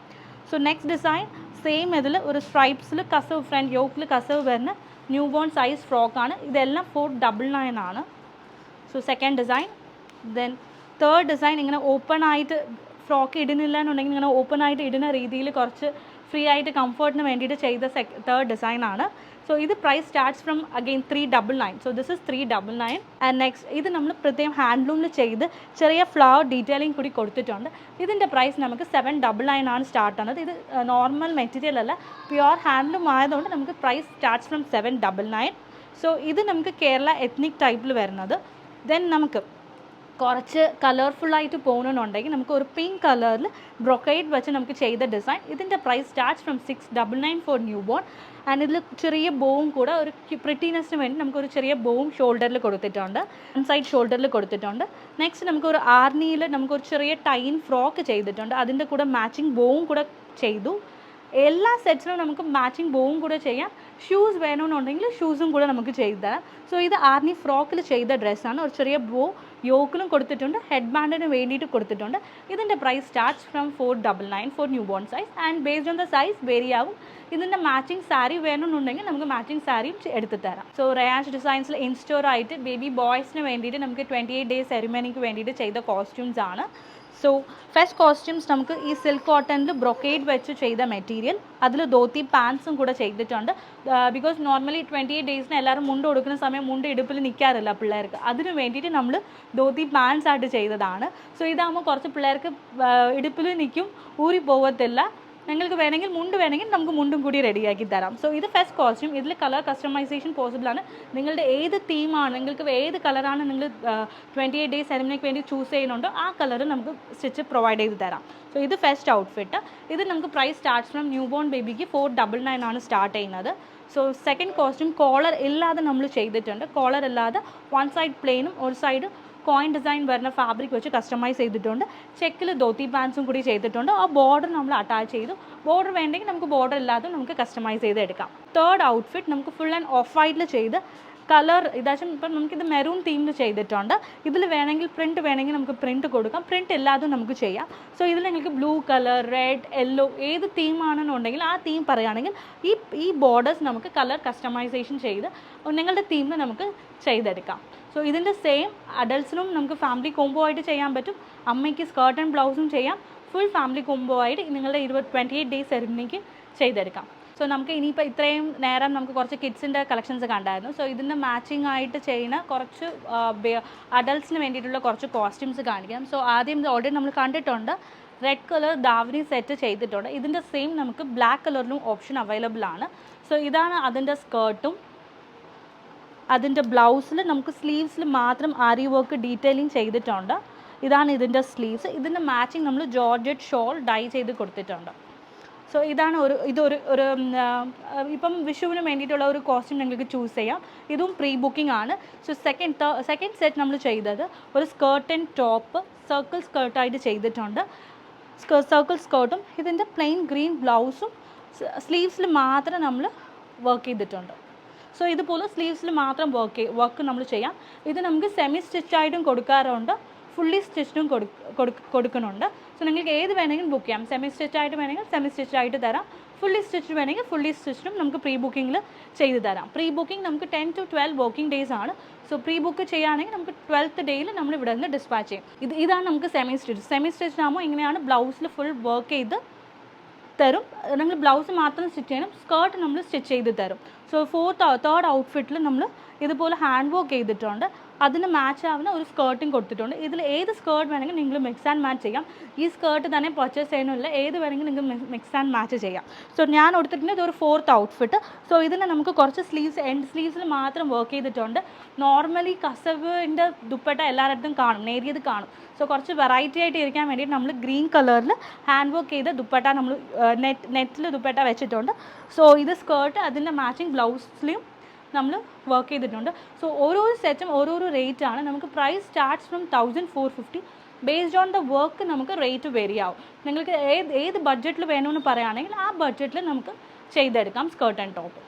സോ നെക്സ്റ്റ് ഡിസൈൻ സെയിം ഇതിൽ ഒരു സ്ട്രൈപ്സിൽ കസവ് ഫ്രണ്ട് യോക്കിൽ കസവ് വരുന്ന ന്യൂ ബോൺ സൈസ് ഫ്രോക്കാണ്. ഇതെല്ലാം 499 ആണ്. So second design. Then third design ഇങ്ങനെ ഓപ്പൺ ആയിട്ട് ഫ്രോക്ക് ഇടുന്നില്ല എന്നുണ്ടെങ്കിൽ ഇങ്ങനെ ഓപ്പൺ ആയിട്ട് ഇടുന്ന രീതിയിൽ കുറച്ച് ഫ്രീ ആയിട്ട് കംഫർട്ടിന് വേണ്ടിയിട്ട് ചെയ്ത തേർഡ് ഡിസൈനാണ്. സോ ഇത് price starts from again 399. So this is 399. And next ഇത് നമ്മൾ പ്രത്യേകം ഹാൻഡ്ലൂമിൽ ചെയ്ത് ചെറിയ ഫ്ലവർ ഡീറ്റെയിലിംഗ് കൂടി കൊടുത്തിട്ടുണ്ട്. ഇതിൻ്റെ പ്രൈസ് നമുക്ക് 799 ആണ് സ്റ്റാർട്ട് ആകുന്നത്. ഇത് നോർമൽ മെറ്റീരിയൽ അല്ല, പ്യുവർ ഹാൻഡ്ലൂം ആയതുകൊണ്ട് നമുക്ക് പ്രൈസ് സ്റ്റാർട്ട്സ് ഫ്രം 799. സോ ഇത് നമുക്ക് കേരള എത്നിക് ടൈപ്പിൽ വരുന്നത്. ദെൻ നമുക്ക് കുറച്ച് കളർഫുള്ളായിട്ട് പോകണമെന്നുണ്ടെങ്കിൽ നമുക്ക് ഒരു പിങ്ക് കളറിൽ ബ്രൊക്കൈഡ് വെച്ച് നമുക്ക് ചെയ്ത ഡിസൈൻ. ഇതിൻ്റെ price starts from 699 for new born. And ഇതിൽ ചെറിയ ബോവും കൂടെ ഒരു പ്രിറ്റിനെസ്സിന് വേണ്ടി നമുക്കൊരു ചെറിയ ബോവും ഷോൾഡറിൽ കൊടുത്തിട്ടുണ്ട്, വൺ സൈഡ് ഷോൾഡറിൽ കൊടുത്തിട്ടുണ്ട്. നെക്സ്റ്റ് നമുക്കൊരു ആർണിയിൽ നമുക്കൊരു ചെറിയ ടൈൻ ഫ്രോക്ക് ചെയ്തിട്ടുണ്ട്. അതിൻ്റെ കൂടെ മാച്ചിങ് ബോവും കൂടെ ചെയ്തു. എല്ലാ സെറ്റ്സിനും നമുക്ക് മാച്ചിങ് ബോവും കൂടെ ചെയ്യാം. ഷൂസ് വേണമെന്നുണ്ടെങ്കിൽ ഷൂസും കൂടെ നമുക്ക് ചെയ്തു തരാം. സോ ഇത് ആർണി ഫ്രോക്കിൽ ചെയ്ത ഡ്രസ്സാണ്. ഒരു ചെറിയ ബോ യോക്കിലും കൊടുത്തിട്ടുണ്ട്, ഹെഡ് ബാൻഡിന് വേണ്ടിയിട്ട് കൊടുത്തിട്ടുണ്ട്. ഇതിൻ്റെ price starts from 499 for new born size. And based on the size vary ആവും. ഇതിൻ്റെ മാച്ചിങ് സാരി വേണമെന്നുണ്ടെങ്കിൽ നമുക്ക് മാച്ചിങ് സാരിയും എടുത്ത് തരാം. സോ റയാൻസ് ഡിസൈൻസിൽ ഇൻസ്റ്റോറായിട്ട് ബേബി ബോയ്സിന് വേണ്ടിയിട്ട് നമുക്ക് 28 ഡേ സെറിമണിക്ക് വേണ്ടിയിട്ട് ചെയ്ത കോസ്റ്റ്യൂംസ് ആണ്. സോ ഫസ്റ്റ് കോസ്റ്റ്യൂംസ് നമുക്ക് ഈ സിൽക്ക് കോട്ടണിൽ ബ്രൊക്കേഡ് വെച്ച് ചെയ്ത മെറ്റീരിയൽ, അതിൽ ധോത്തി പാൻസും കൂടെ ചെയ്തിട്ടുണ്ട്. ബിക്കോസ് നോർമലി 28 ഡേയ്സിന് എല്ലാവരും മുണ്ട് കൊടുക്കുന്ന സമയം മുണ്ട് ഇടുപ്പിൽ നിൽക്കാറില്ല പിള്ളേർക്ക്. അതിന് വേണ്ടിയിട്ട് നമ്മൾ ധോത്തി പാൻസ് ആയിട്ട് ചെയ്തതാണ്. സോ ഇതാകുമ്പോൾ കുറച്ച് പിള്ളേർക്ക് ഇടുപ്പിൽ നിൽക്കും, ഊരി പോകത്തില്ല. നിങ്ങൾക്ക് വേണമെങ്കിൽ മുണ്ട് വേണമെങ്കിൽ നമുക്ക് മുണ്ടും കൂടി റെഡിയാക്കി തരാം. സോ ഇത് ഫസ്റ്റ് കോസ്റ്റ്യൂം. ഇതിൽ കളർ കസ്റ്റമൈസേഷൻ പോസിബിളാണ്. നിങ്ങളുടെ ഏത് തീമാണ്, നിങ്ങൾക്ക് ഏത് കളറാണ് നിങ്ങൾ 28 ഡേ സെറിമണിക്ക് വേണ്ടി ചൂസ് ചെയ്യുന്നുണ്ടോ ആ കളർ നമുക്ക് സ്റ്റിച്ച് പ്രൊവൈഡ് ചെയ്ത് തരാം. സോ ഇത് ഫസ്റ്റ് ഔട്ട്ഫിറ്റ്. ഇത് നമുക്ക് price starts from new born ബേബിക്ക് 499 ആണ് സ്റ്റാർട്ട് ചെയ്യുന്നത്. സോ സെക്കൻഡ് കോസ്റ്റ്യൂം കോളർ ഇല്ലാതെ നമ്മൾ ചെയ്തിട്ടുണ്ട്. കോളർ ഇല്ലാതെ വൺ സൈഡ് പ്ലെയിനും ഒരു സൈഡ് കോയിൻ ഡിസൈൻ വരുന്ന ഫാബ്രിക് വെച്ച് കസ്റ്റമൈസ് ചെയ്തിട്ടുണ്ട്. ചെക്കിൽ ധോത്തി പാൻസും കൂടി ചെയ്തിട്ടുണ്ട്. ആ ബോർഡർ നമ്മൾ അറ്റാച്ച് ചെയ്തു. ബോർഡർ വേണ്ടെങ്കിൽ നമുക്ക് ബോർഡർ ഇല്ലാതെ നമുക്ക് കസ്റ്റമൈസ് ചെയ്ത് എടുക്കാം. തേർഡ് ഔട്ട്ഫിറ്റ് നമുക്ക് ഫുൾ ആൻഡ് ഓഫ് വൈറ്റിൽ ചെയ്ത് കളർ ഇതാച്ചും ഇപ്പം നമുക്കിത് മെറൂൺ തീമിൽ ചെയ്തിട്ടുണ്ട്. ഇതിൽ വേണമെങ്കിൽ പ്രിൻറ്റ് വേണമെങ്കിൽ നമുക്ക് പ്രിൻറ്റ് കൊടുക്കാം, പ്രിൻറ്റ് ഇല്ലാതെ നമുക്ക് ചെയ്യാം. സോ ഇതിൽ നിങ്ങൾക്ക് ബ്ലൂ കളർ, റെഡ്, യെല്ലോ ഏത് തീമാണെന്നുണ്ടെങ്കിൽ ആ തീം പറയുകയാണെങ്കിൽ ഈ ബോർഡേഴ്സ് നമുക്ക് കളർ കസ്റ്റമൈസേഷൻ ചെയ്ത് നിങ്ങളുടെ തീമിൽ നമുക്ക് ചെയ്തെടുക്കാം. സോ ഇതിൻ്റെ സെയിം അഡൾട്ട്സിനും നമുക്ക് ഫാമിലി കോംബോ ആയിട്ട് ചെയ്യാൻ പറ്റും. അമ്മയ്ക്ക് സ്കേർട്ട് ആൻഡ് ബ്ലൗസും ചെയ്യാം. ഫുൾ ഫാമിലി കോംബോ ആയിട്ട് നിങ്ങളുടെ 28 ഡേ സെറിമണിക്ക് ചെയ്തെടുക്കാം. സോ നമുക്ക് ഇനിയിപ്പോൾ ഇത്രയും നേരം നമുക്ക് കുറച്ച് കിഡ്സിൻ്റെ കളക്ഷൻസ് കണ്ടായിരുന്നു. സോ ഇതിൻ്റെ മാച്ചിങ് ആയിട്ട് ചെയ്യുന്ന കുറച്ച് അഡൾട്ട്സിന് വേണ്ടിയിട്ടുള്ള കുറച്ച് കോസ്റ്റ്യൂംസ് കാണിക്കാം. സോ ആദ്യം ഓൾറെഡി നമ്മൾ കണ്ടിട്ടുണ്ട് റെഡ് കളർ ദാവണി സെറ്റ് ചെയ്തിട്ടുണ്ട്. ഇതിൻ്റെ സെയിം നമുക്ക് ബ്ലാക്ക് കളറിലും ഓപ്ഷൻ അവൈലബിൾ ആണ്. സോ ഇതാണ് അതിൻ്റെ സ്കേർട്ടും. അതിൻ്റെ ബ്ലൗസിൽ നമുക്ക് സ്ലീവ്സിൽ മാത്രം ആരി വർക്ക് ഡീറ്റെയിലിംഗ് ചെയ്തിട്ടുണ്ട്. ഇതാണ് ഇതിൻ്റെ സ്ലീവ്സ്. ഇതിൻ്റെ മാച്ചിങ് നമ്മൾ ജോർജറ്റ് ഷോൾ ഡൈ ചെയ്ത് കൊടുത്തിട്ടുണ്ട്. സോ ഇതാണ് ഇതൊരു ഇപ്പം വിഷുവിന് വേണ്ടിയിട്ടുള്ള ഒരു കോസ്റ്റ്യൂം നിങ്ങൾക്ക് ചൂസ് ചെയ്യാം. ഇതും പ്രീ ബുക്കിംഗ് ആണ്. സോ സെക്കൻഡ് സെറ്റ് നമ്മൾ ചെയ്തത് ഒരു സ്കേർട്ട് ആൻഡ് ടോപ്പ് സർക്കിൾ സ്കേർട്ടായിട്ട് ചെയ്തിട്ടുണ്ട്. സർക്കിൾ സ്കേർട്ടും ഇതിൻ്റെ പ്ലെയിൻ ഗ്രീൻ ബ്ലൗസും സ്ലീവ്സിൽ മാത്രം നമ്മൾ വർക്ക് ചെയ്തിട്ടുണ്ട്. സോ ഇതുപോലെ സ്ലീവ്സിൽ മാത്രം വർക്ക് നമ്മൾ ചെയ്യാം. ഇത് നമുക്ക് സെമി സ്റ്റിച്ചായിട്ടും കൊടുക്കാറുണ്ട്, ഫുള്ളി സ്റ്റിച്ചും കൊടുക്കുന്നുണ്ട്. സോ നിങ്ങൾക്ക് ഏത് വേണമെങ്കിലും ബുക്ക് ചെയ്യാം. സെമി സ്റ്റിച്ച് ആയിട്ട് വേണമെങ്കിൽ സെമി സ്റ്റിച്ച് ആയിട്ട് തരാം, ഫുള്ളി സ്റ്റിച്ച് വേണമെങ്കിൽ ഫുള്ളി സ്റ്റിച്ചും നമുക്ക് പ്രീ ബുക്കിങ്ങിൽ ചെയ്ത് തരാം. പ്രീ ബുക്കിംഗ് നമുക്ക് 10 to 12 വർക്കിംഗ് ഡേയ്സ് ആണ്. സോ പ്രീ ബുക്ക് ചെയ്യുകയാണെങ്കിൽ നമുക്ക് 12th ഡേയിൽ നമ്മൾ ഇവിടെ നിന്ന് ഡിസ്പാച്ച് ചെയ്യും. ഇതാണ് നമുക്ക് സെമി സ്റ്റിച്ച്. സെമി സ്റ്റിച്ച് ആകുമ്പോൾ ഇങ്ങനെയാണ് ബ്ലൗസിൽ ഫുൾ വർക്ക് ചെയ്ത് തരും. നമ്മൾ ബ്ലൗസ് മാത്രം സ്റ്റിച്ച് ചെയ്യണം, സ്കേർട്ട് നമ്മൾ സ്റ്റിച്ച് ചെയ്ത് തരും. സോ തേർഡ് ഔട്ട്ഫിറ്റിൽ നമ്മൾ ഇതുപോലെ ഹാൻഡ് വർക്ക് ചെയ്തിട്ടുണ്ട്. അതിന് മാച്ച് ആവുന്ന ഒരു സ്കേർട്ടും കൊടുത്തിട്ടുണ്ട്. ഇതിൽ ഏത് സ്കേർട്ട് വേണമെങ്കിൽ നിങ്ങൾ മിക്സ് ആൻഡ് മാച്ച് ചെയ്യാം. ഈ സ്കേർട്ട് തന്നെ പർച്ചേസ് ചെയ്യണമില്ല, ഏത് വേണമെങ്കിൽ നിങ്ങൾക്ക് മിക്സ് ആൻഡ് മാച്ച് ചെയ്യാം. സോ ഞാൻ കൊടുത്തിട്ടുണ്ട് ഇതൊരു 4th ഔട്ട്ഫിറ്റ്. സോ ഇതിന് നമുക്ക് കുറച്ച് സ്ലീവ്സ് എൻഡ് സ്ലീവ്സിൽ മാത്രം വർക്ക് ചെയ്തിട്ടുണ്ട്. നോർമലി കസവിൻ്റെ ദുപ്പട്ട എല്ലായിടത്തും കാണും, നേരിയത് കാണും. സോ കുറച്ച് വെറൈറ്റി ആയിട്ട് ഇരിക്കാൻ വേണ്ടിയിട്ട് നമ്മൾ ഗ്രീൻ കളറിൽ ഹാൻഡ് വർക്ക് ചെയ്ത ദുപ്പട്ട നമ്മൾ നെറ്റിൽ ദുപ്പട്ട വെച്ചിട്ടുണ്ട്. സോ ഇത് സ്കേർട്ട് അതിൻ്റെ മാച്ചിങ് ബ്ലൗസിലും നമ്മൾ വർക്ക് ചെയ്തിട്ടുണ്ട്. സോ ഓരോരോ സെറ്റും ഓരോരോ റേറ്റ് ആണ്. നമുക്ക് price starts from 1450. Based on the work നമുക്ക് റേറ്റ് വേരി ആവും. നിങ്ങൾക്ക് ഏത് ബഡ്ജറ്റിൽ വേണമെന്ന് പറയുകയാണെങ്കിൽ ആ ബഡ്ജറ്റിൽ നമുക്ക് ചെയ്തെടുക്കാം സ്കേർട്ട് ആൻഡ് ടോപ്പ്.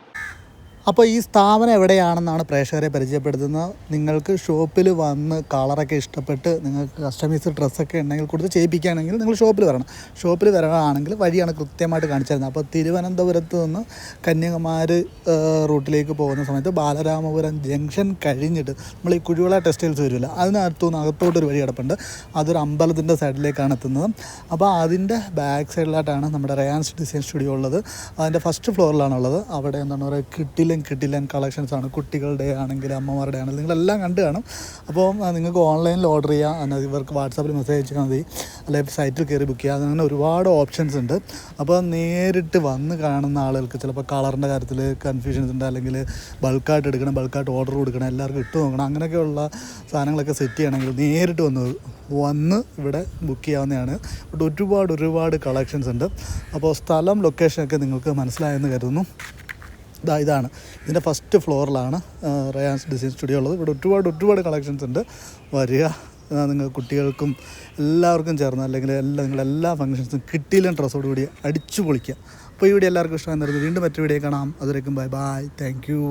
അപ്പോൾ ഈ സ്ഥാപനം എവിടെയാണെന്നാണ് പ്രേക്ഷകരെ പരിചയപ്പെടുത്തുന്നത്. നിങ്ങൾക്ക് ഷോപ്പിൽ വന്ന് കളറൊക്കെ ഇഷ്ടപ്പെട്ട് നിങ്ങൾക്ക് കസ്റ്റമൈസ്ഡ് ഡ്രസ്സൊക്കെ ഉണ്ടെങ്കിൽ കൊടുത്ത് ചെയ്യിപ്പിക്കുകയാണെങ്കിൽ നിങ്ങൾ ഷോപ്പിൽ വരണം. ഷോപ്പിൽ വരികയാണെങ്കിൽ വഴിയാണ് കൃത്യമായിട്ട് കാണിച്ചു തരുന്നത്. അപ്പോൾ തിരുവനന്തപുരത്ത് നിന്ന് കന്യാകുമാരി റൂട്ടിലേക്ക് പോകുന്ന സമയത്ത് ബാലരാമപുരം ജംഗ്ഷൻ കഴിഞ്ഞിട്ട് നമ്മൾ ഈ കുഴിവിള ടെക്സ്റ്റൈൽസ് വരില്ല, അതിനകത്തുനിന്ന് അകത്തോട്ടൊരു വഴി കിടപ്പുണ്ട്. അതൊരു അമ്പലത്തിൻ്റെ സൈഡിലേക്കാണ് എത്തുന്നത്. അപ്പോൾ അതിൻ്റെ ബാക്ക് സൈഡിലായിട്ടാണ് നമ്മുടെ റയാൻസ് ഡിസൈൻ സ്റ്റുഡിയോ ഉള്ളത്. അതിൻ്റെ ഫസ്റ്റ് ഫ്ലോറിലാണുള്ളത്. അവിടെ എന്താണ് പറയുക കിട്ടില്ലൻ കളക്ഷൻസ് ആണ്. കുട്ടികളുടെ ആണെങ്കിലും അമ്മമാരുടെ ആണെങ്കിലും നിങ്ങളെല്ലാം കണ്ടു കാണും. അപ്പോൾ നിങ്ങൾക്ക് ഓൺലൈനിൽ ഓർഡർ ചെയ്യാം, ഇവർക്ക് വാട്സാപ്പിൽ മെസ്സേജ് അയച്ചാൽ മതി, അല്ലെങ്കിൽ സൈറ്റിൽ കയറി ബുക്ക് ചെയ്യാം. അങ്ങനെ ഒരുപാട് ഓപ്ഷൻസ് ഉണ്ട്. അപ്പോൾ നേരിട്ട് വന്ന് കാണുന്ന ആളുകൾക്ക് ചിലപ്പോൾ കളറിൻ്റെ കാര്യത്തിൽ കൺഫ്യൂഷൻസ് ഉണ്ട്, അല്ലെങ്കിൽ ബൾക്കായിട്ട് എടുക്കണം, ബൾക്കായിട്ട് ഓർഡർ കൊടുക്കണം, എല്ലാവർക്കും ഇട്ട് നോക്കണം, അങ്ങനെയൊക്കെയുള്ള സാധനങ്ങളൊക്കെ സെറ്റ് ചെയ്യണമെങ്കിൽ നേരിട്ട് വന്ന് ഇവിടെ ബുക്ക് ചെയ്യാവുന്നതാണ്. ഇവിടെ ഒരുപാട് കളക്ഷൻസ് ഉണ്ട്. അപ്പോൾ സ്ഥലം ലൊക്കേഷനൊക്കെ നിങ്ങൾക്ക് മനസ്സിലായെന്ന് കരുതുന്നു. ഇതാണ് ഇതിൻ്റെ ഫസ്റ്റ് ഫ്ലോറിലാണ് റയാൻസ് ഡിസൈൻ സ്റ്റുഡിയോ ഉള്ളത്. ഇവിടെ ഒരുപാട് കളക്ഷൻസ് ഉണ്ട്. വരിക, നിങ്ങൾ കുട്ടികൾക്കും എല്ലാവർക്കും ചേർന്ന് അല്ലെങ്കിൽ നിങ്ങളെല്ലാ ഫംഗ്ഷൻസും കിട്ടിയില്ല ഡ്രസ്സോടുകൂടി അടിച്ചു പൊളിക്കുക. അപ്പോൾ ഈ വീഡിയോ എല്ലാവർക്കും ഇഷ്ടമായി. വീണ്ടും മറ്റൊരു വീഡിയോ കാണാം. അതുവരേക്കും ബൈ, താങ്ക് യു.